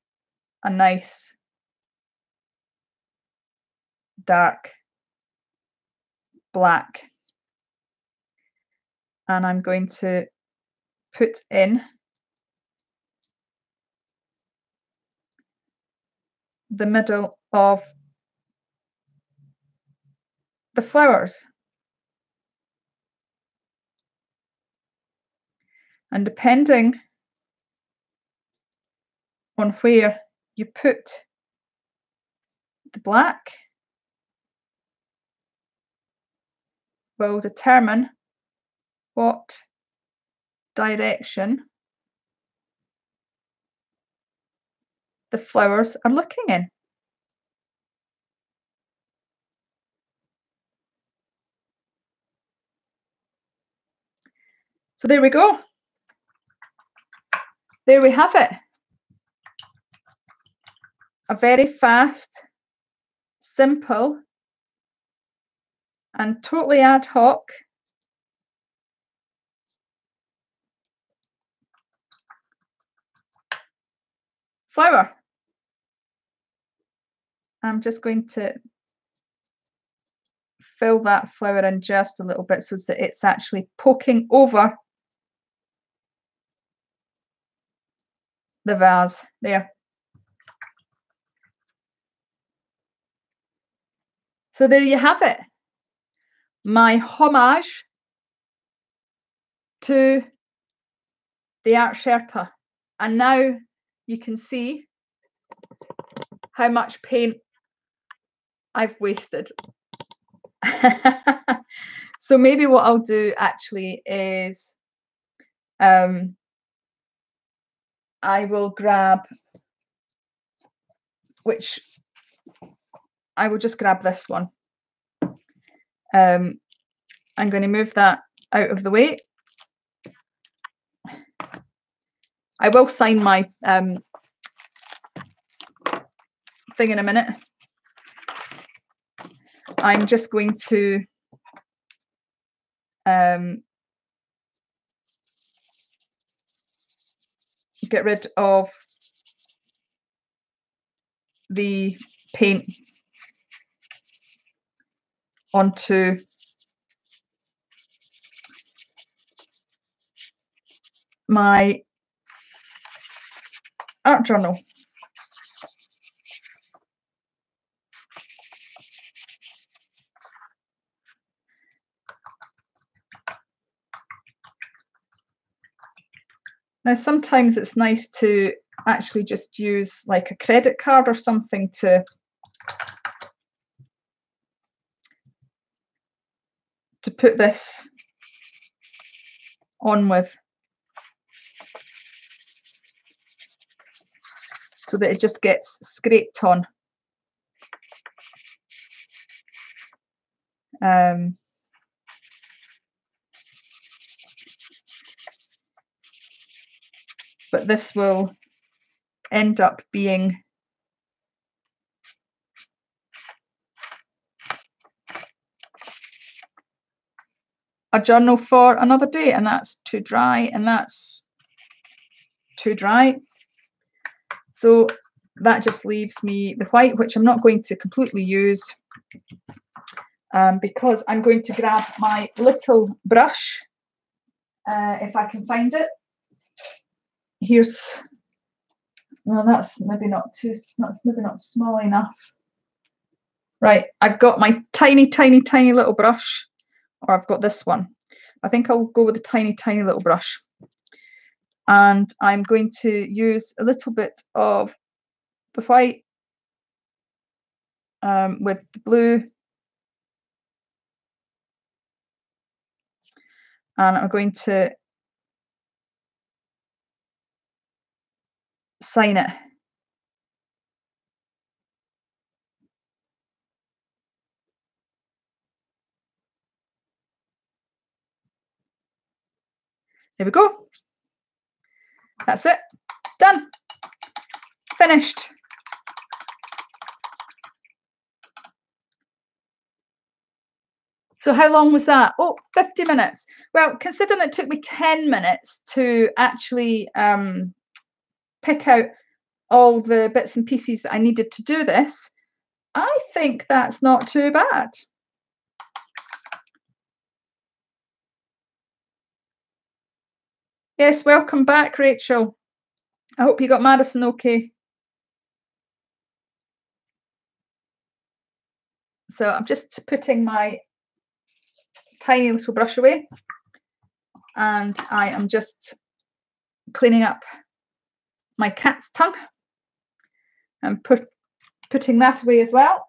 S1: a nice dark black. And I'm going to put in the middle of the flowers. And depending on where you put the black will determine what direction the flowers are looking in. So there we go. There we have it. A very fast, simple, and totally ad hoc flower. I'm just going to fill that flower in just a little bit so that it's actually poking over the vase there. So there you have it. My homage to the Art Sherpa. And now you can see how much paint I've wasted. So maybe what I'll do actually is I will grab, which I will just grab this one. I'm going to move that out of the way. I will sign my thing in a minute. I'm just going to get rid of the paint onto my art journal. Now, sometimes it's nice to actually just use like a credit card or something to put this on with, so that it just gets scraped on. But this will end up being a journal for another day, and that's too dry, and that's too dry. So that just leaves me the white, which I'm not going to completely use, because I'm going to grab my little brush, if I can find it. Here's, well, that's maybe not small enough. Right, I've got my tiny little brush, or I've got this one. I think I'll go with the tiny little brush. And I'm going to use a little bit of the white with the blue. And I'm going to sign it. There we go. That's it. Done. Finished. So how long was that? Oh, 50 minutes. Well, considering it took me 10 minutes to actually pick out all the bits and pieces that I needed to do this, I think that's not too bad. Yes, welcome back, Rachel. I hope you got Madison okay. So I'm just putting my tiny little brush away, and I am just cleaning up my cat's tongue and putting that away as well.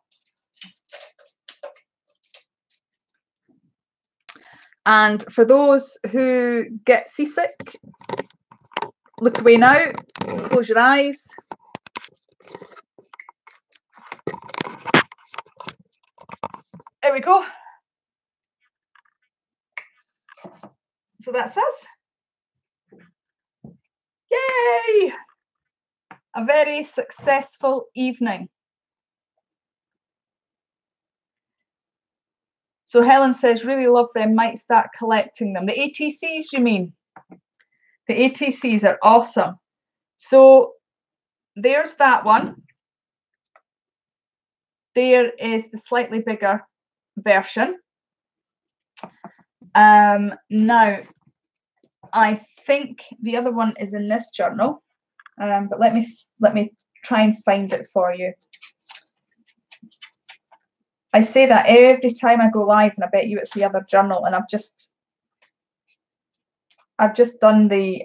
S1: And for those who get seasick, look away now, close your eyes. There we go. So that's us. Yay! A very successful evening. So Helen says, really love them, might start collecting them. The ATCs, you mean? The ATCs are awesome. So there's that one. There is the slightly bigger version. Now, I think the other one is in this journal, but let me try and find it for you. I say that every time I go live, and I bet you it's the other journal, and I've just done the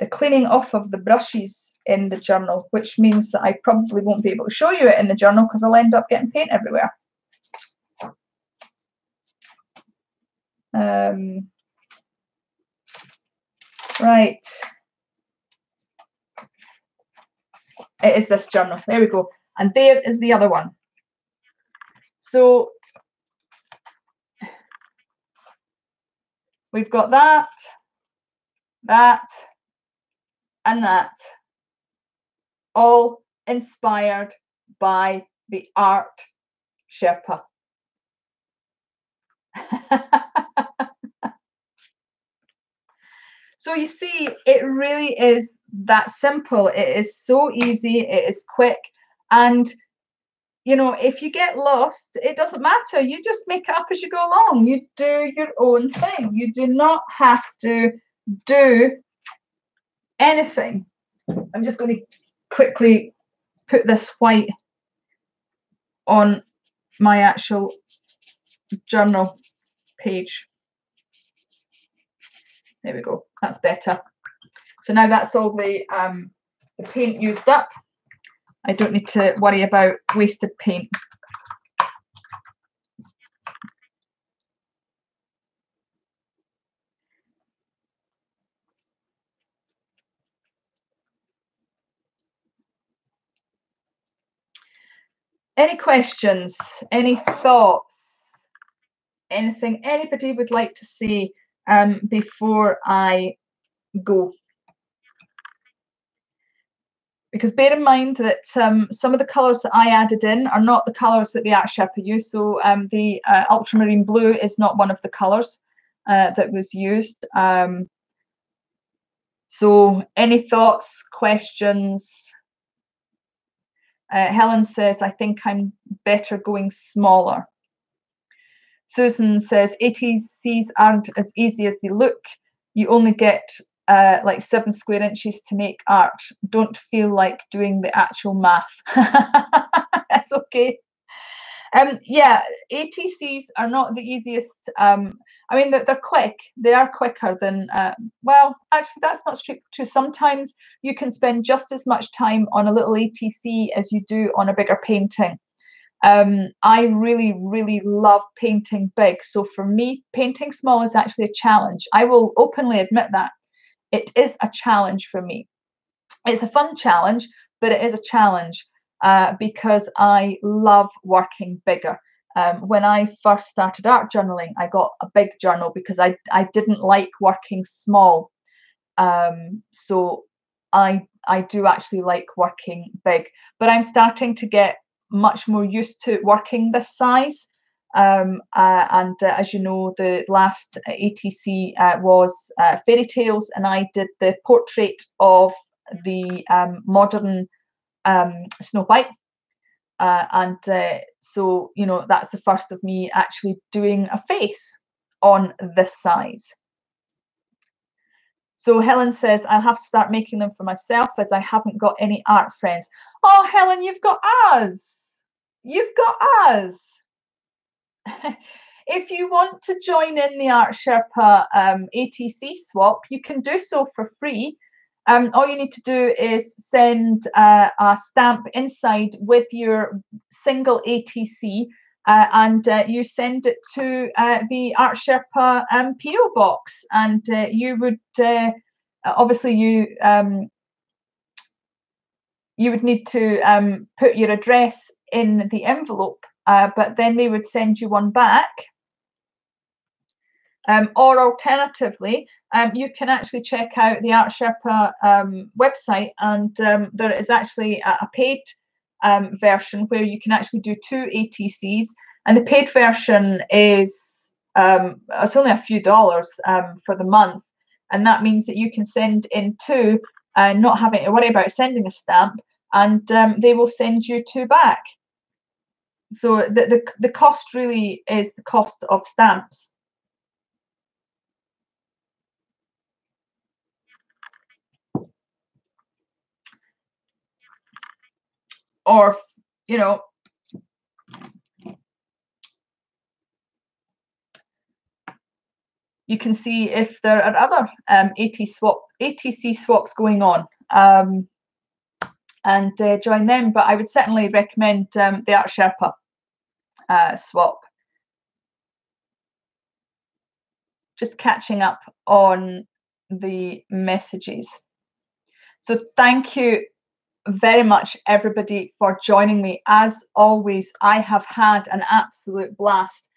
S1: cleaning off of the brushes in the journal, which means that I probably won't be able to show you it in the journal because I'll end up getting paint everywhere. Right. It is this journal. There we go. And there is the other one. So we've got that, and that, all inspired by the Art Sherpa. So you see, it really is that simple. It is so easy, it is quick, and you know, if you get lost, it doesn't matter. You just make it up as you go along. You do your own thing. You do not have to do anything. I'm just going to quickly put this white on my actual journal page. There we go. That's better. So now that's all the paint used up. I don't need to worry about wasted paint. Any questions? Any thoughts? Anything anybody would like to say before I go? Because bear in mind that some of the colours that I added in are not the colours that the Art Sherpa used. So the ultramarine blue is not one of the colours that was used. So any thoughts, questions? Helen says, I think I'm better going smaller. Susan says, ATCs aren't as easy as they look. You only get like 7 square inches to make art. Don't feel like doing the actual math. That's okay. Yeah, ATCs are not the easiest. I mean, they're quick. They are quicker than, well, actually, that's not strictly true. Sometimes you can spend just as much time on a little ATC as you do on a bigger painting. I really, really love painting big. So for me, painting small is actually a challenge. I will openly admit that. It is a challenge for me. It's a fun challenge, but it is a challenge because I love working bigger. When I first started art journaling, I got a big journal because I didn't like working small. So I do actually like working big, but I'm starting to get much more used to working this size. As you know, the last ATC was Fairy Tales, and I did the portrait of the modern Snow White. So, you know, that's the first of me actually doing a face on this size. So Helen says, I'll have to start making them for myself as I haven't got any art friends. Oh, Helen, you've got us. You've got us. If you want to join in the Art Sherpa ATC swap, you can do so for free. All you need to do is send a stamp inside with your single ATC and you send it to the Art Sherpa PO box, and you would obviously you would need to put your address in the envelope, but then they would send you one back. Or alternatively, you can actually check out the Art Sherpa website, and there is actually a paid version where you can actually do 2 ATCs, and the paid version is it's only a few dollars for the month, and that means that you can send in 2 not having to worry about sending a stamp, and they will send you 2 back. So the cost really is the cost of stamps. Or, you know, you can see if there are other ATC swaps going on, and join them. But I would certainly recommend the Art Sherpa swap. Just catching up on the messages. So thank you very much, everybody, for joining me. As always, I have had an absolute blast.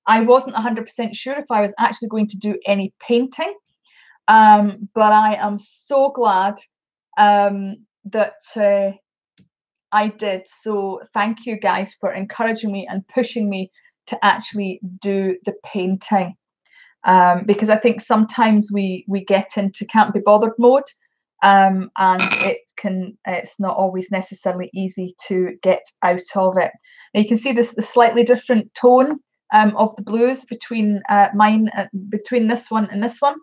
S1: I wasn't 100% sure if I was actually going to do any painting, but I am so glad that I did. So thank you guys for encouraging me and pushing me to actually do the painting, because I think sometimes we get into can't be bothered mode, and it's not always necessarily easy to get out of it. Now you can see the slightly different tone of the blues between between this one and this one,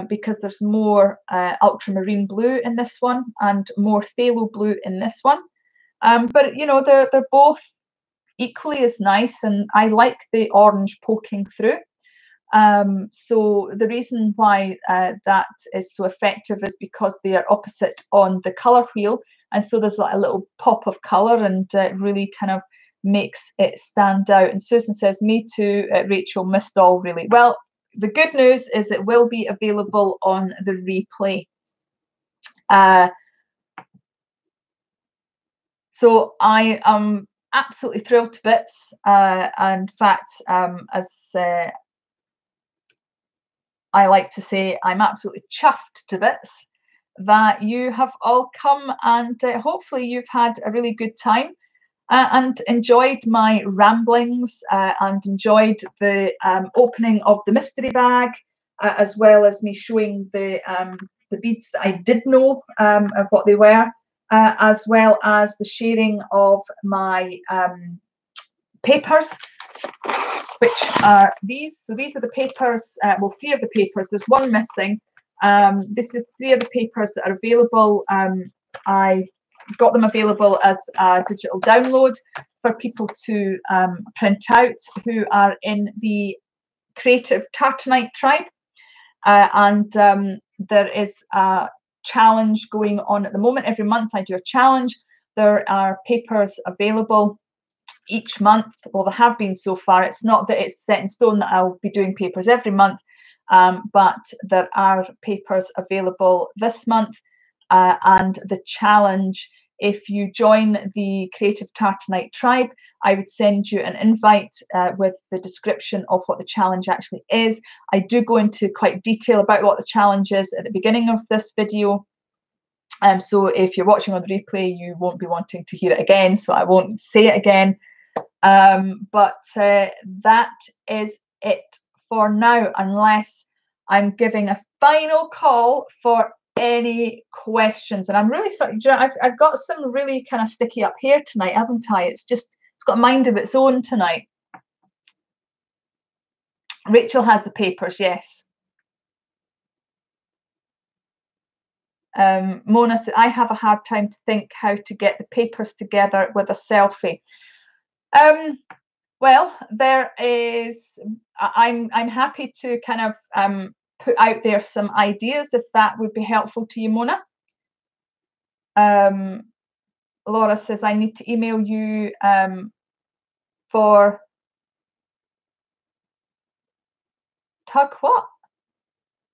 S1: because there's more ultramarine blue in this one and more phthalo blue in this one. But you know, they're both equally as nice, and I like the orange poking through. So the reason why that is so effective is because they are opposite on the color wheel, and so there's like a little pop of color, and really kind of makes it stand out. And Susan says, me too, Rachel, missed all really. Well, the good news is it will be available on the replay. So I am absolutely thrilled to bits. And in fact, as I like to say, I'm absolutely chuffed to bits that you have all come, and hopefully you've had a really good time and enjoyed my ramblings and enjoyed the opening of the mystery bag, as well as me showing the beads that I did know of what they were, as well as the sharing of my papers, which are these. So these are the papers, well, 3 of the papers. There's one missing. This is 3 of the papers that are available. I got them available as a digital download for people to print out who are in the Creative Tartanite tribe. And there is a challenge going on at the moment. Every month I do a challenge. There are papers available each month. Well, there have been so far. It's not that it's set in stone that I'll be doing papers every month, but there are papers available this month. And the challenge, if you join the Creative Tartanite tribe, I would send you an invite with the description of what the challenge actually is. I do go into quite detail about what the challenge is at the beginning of this video. So if you're watching on the replay, you won't be wanting to hear it again, so I won't say it again. But that is it for now, unless I'm giving a final call for any questions. And I'm really sorry, I've got some really kind of sticky up here tonight, haven't I? It's got a mind of its own tonight. Rachel has the papers, yes. Mona said, I have a hard time to think how to get the papers together with a selfie. Well, there is, I'm happy to kind of put out there some ideas if that would be helpful to you, Mona. Laura says, I need to email you for tug what?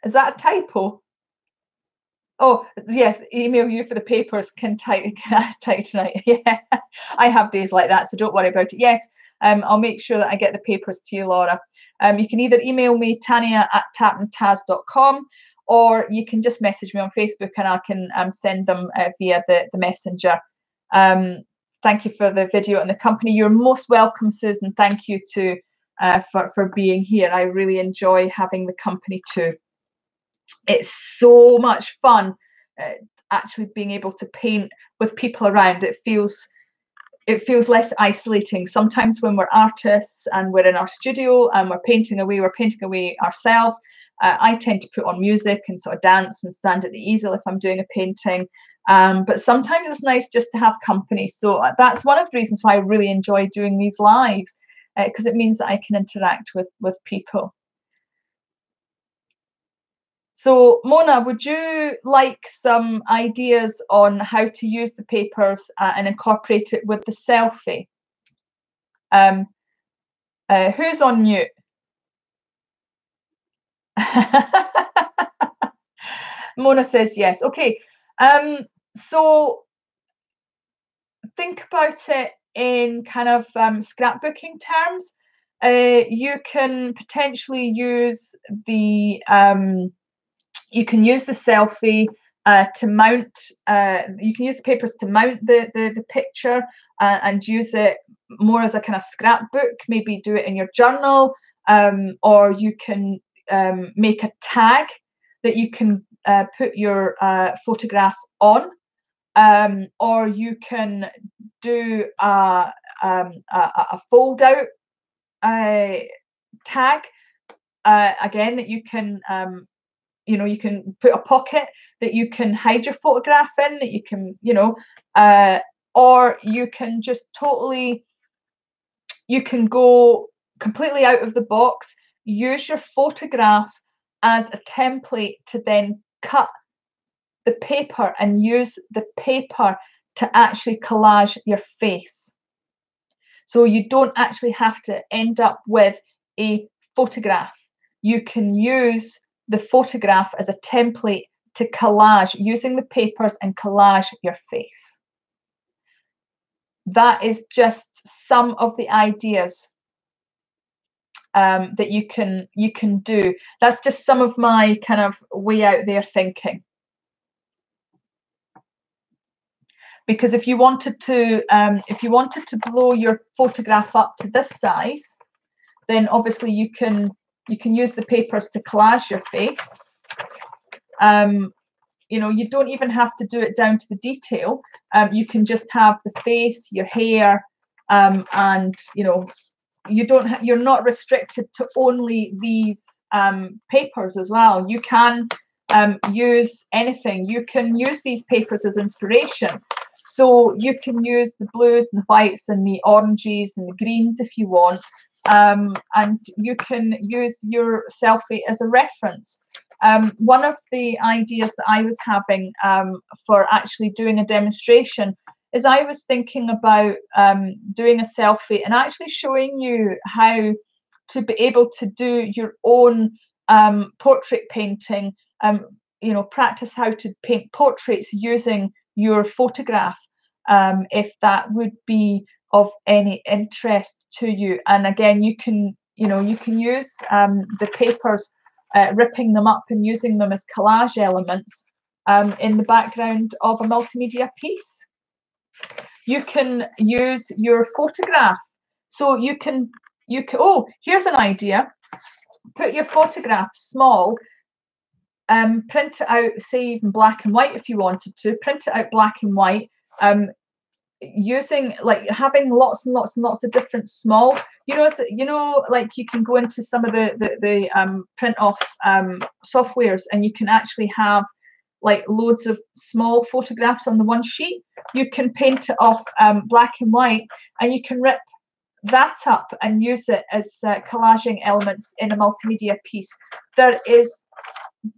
S1: Is that a typo? Oh, yes, email you for the papers can type tonight. Yeah, I have days like that, so don't worry about it. Yes, I'll make sure that I get the papers to you, Laura. You can either email me, tania@tartantaz.com, or you can just message me on Facebook and I can send them via the messenger. Thank you for the video and the company. You're most welcome, Susan. Thank you for being here. I really enjoy having the company too. It's so much fun actually being able to paint with people around. It feels less isolating. Sometimes when we're artists and we're in our studio and we're painting away ourselves, I tend to put on music and sort of dance and stand at the easel if I'm doing a painting. But sometimes it's nice just to have company. So that's one of the reasons why I really enjoy doing these lives, because it means that I can interact with people. So, Mona, would you like some ideas on how to use the papers and incorporate it with the selfie? Who's on mute? Mona says yes. Okay. So think about it in kind of scrapbooking terms. You can potentially use the selfie to mount. You can use the papers to mount the picture and use it more as a kind of scrapbook. Maybe do it in your journal, or you can make a tag that you can put your photograph on, or you can do a fold out tag again that you can. You can put a pocket that you can hide your photograph in, that you can, or you can just you can go completely out of the box, use your photograph as a template to then cut the paper and use the paper to actually collage your face. So you don't actually have to end up with a photograph. You can use the photograph as a template to collage, using the papers and collage your face. that is just some of the ideas that you can do. That's just some of my kind of way out there thinking. Because if you wanted to blow your photograph up to this size, then obviously you can use the papers to collage your face. You know, you don't even have to do it down to the detail. You can just have the face, your hair, and you know, you're not restricted to only these papers as well. You can use anything. You can use these papers as inspiration. So you can use the blues and the whites and the oranges and the greens if you want. And you can use your selfie as a reference. One of the ideas that I was having for actually doing a demonstration is I was thinking about doing a selfie and actually showing you how to be able to do your own portrait painting, you know, practice how to paint portraits using your photograph, if that would be of any interest to you. And again, you can use the papers, ripping them up and using them as collage elements in the background of a multimedia piece. You can use your photograph. So you can, oh, here's an idea. Put your photograph small, print it out, say even black and white if you wanted to, print it out black and white, using, like, having lots and lots and lots of different small, like you can go into some of the print off softwares, and you can actually have like loads of small photographs on the one sheet. You can paint it off black and white, and you can rip that up and use it as collaging elements in a multimedia piece. There is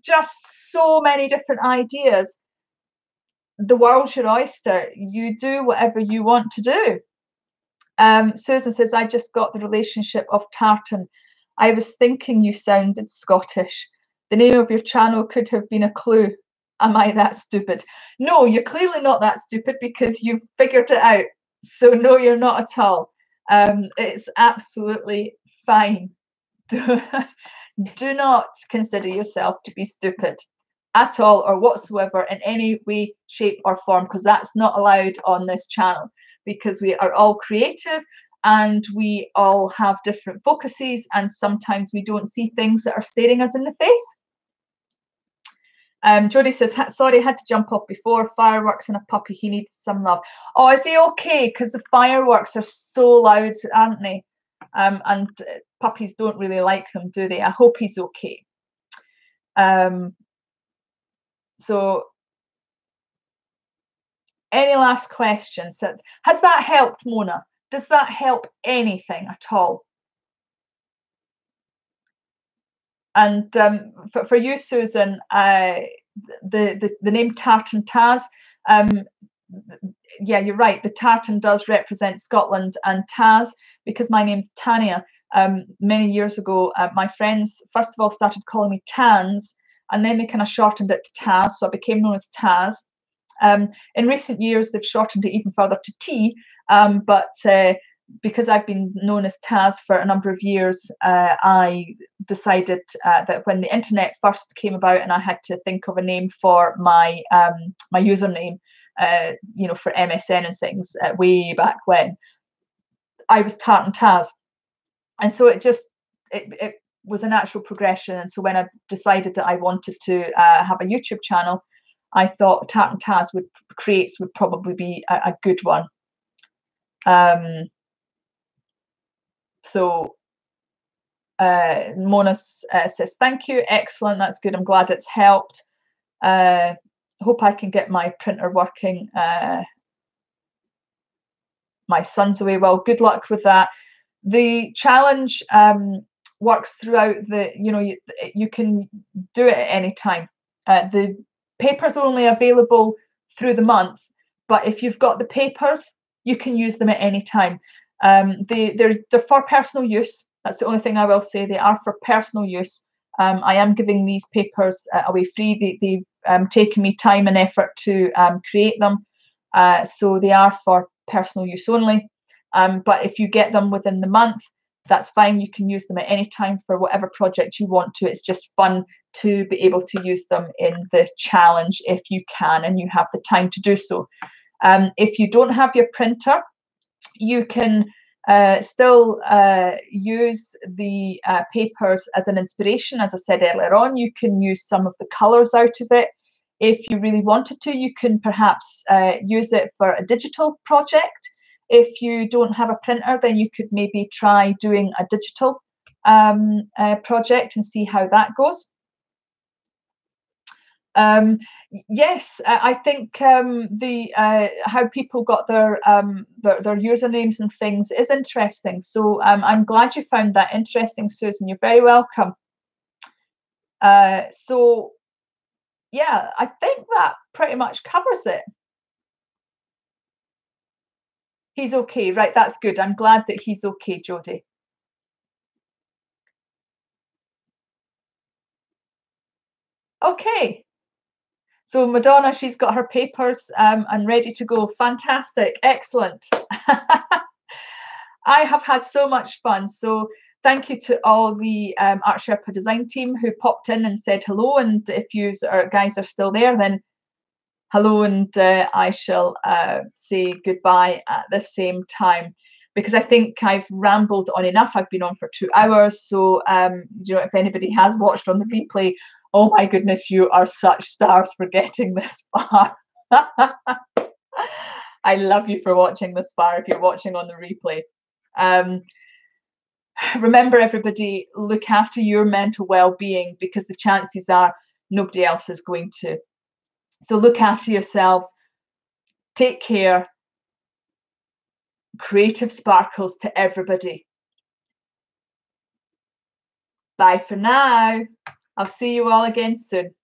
S1: just so many different ideas. The world's your oyster. You do whatever you want to do. Susan says, I just got the relationship of tartan. I was thinking you sounded Scottish. The name of your channel could have been a clue. Am I that stupid? No, you're clearly not that stupid, because you've figured it out. So no, you're not at all. It's absolutely fine. Do not consider yourself to be stupid at all or whatsoever in any way, shape or form, because that's not allowed on this channel, because we are all creative and we all have different focuses, and sometimes we don't see things that are staring us in the face. Jodie says, sorry, I had to jump off before. Fireworks and a puppy, he needs some love. Oh, is he okay? Because the fireworks are so loud, aren't they? And puppies don't really like them, do they? I hope he's okay. So any last questions? Has that helped, Mona? Does that help anything at all? And for you, Susan, the name Tartan Taz, yeah, you're right. The tartan does represent Scotland, and Taz, because my name's Tanya. Many years ago, my friends first of all started calling me Tans, and then they kind of shortened it to Taz, so I became known as Taz. In recent years, they've shortened it even further to T, but because I've been known as Taz for a number of years, I decided that when the internet first came about and I had to think of a name for my my username, for MSN and things way back when, I was Tartan Taz. And so it was a natural progression. And so when I decided that I wanted to have a YouTube channel, I thought Tartan Taz would probably be a good one. So Mona says, thank you, excellent, that's good, I'm glad it's helped. Hope I can get my printer working. My son's away. Well, good luck with that. The challenge works throughout the, you can do it at any time. The paper's only available through the month, but if you've got the papers, you can use them at any time. They're for personal use. That's the only thing I will say. They are for personal use. I am giving these papers away free. They've taken me time and effort to create them. So they are for personal use only. But if you get them within the month, that's fine. You can use them at any time for whatever project you want to. It's just fun to be able to use them in the challenge if you can and you have the time to do so. If you don't have your printer, you can still use the papers as an inspiration. As I said earlier on, you can use some of the colours out of it. If you really wanted to, you can perhaps use it for a digital project. If you don't have a printer, then you could maybe try doing a digital project and see how that goes. Yes, I think the how people got their usernames and things is interesting. So I'm glad you found that interesting, Susan. You're very welcome. So yeah, I think that pretty much covers it. He's okay, right? That's good. I'm glad that he's okay, Jodie. Okay. So Madonna, she's got her papers and ready to go. Fantastic, excellent. I have had so much fun. So thank you to all the Art Sherpa design team who popped in and said hello. And if you guys are still there, then hello, and I shall say goodbye at the same time, because I think I've rambled on enough. I've been on for 2 hours. So you know, if anybody has watched on the replay, oh my goodness, you are such stars for getting this far. I love you for watching this far if you're watching on the replay. Remember, everybody, look after your mental well-being, because the chances are nobody else is going to. So look after yourselves. Take care. Creative sparkles to everybody. Bye for now. I'll see you all again soon.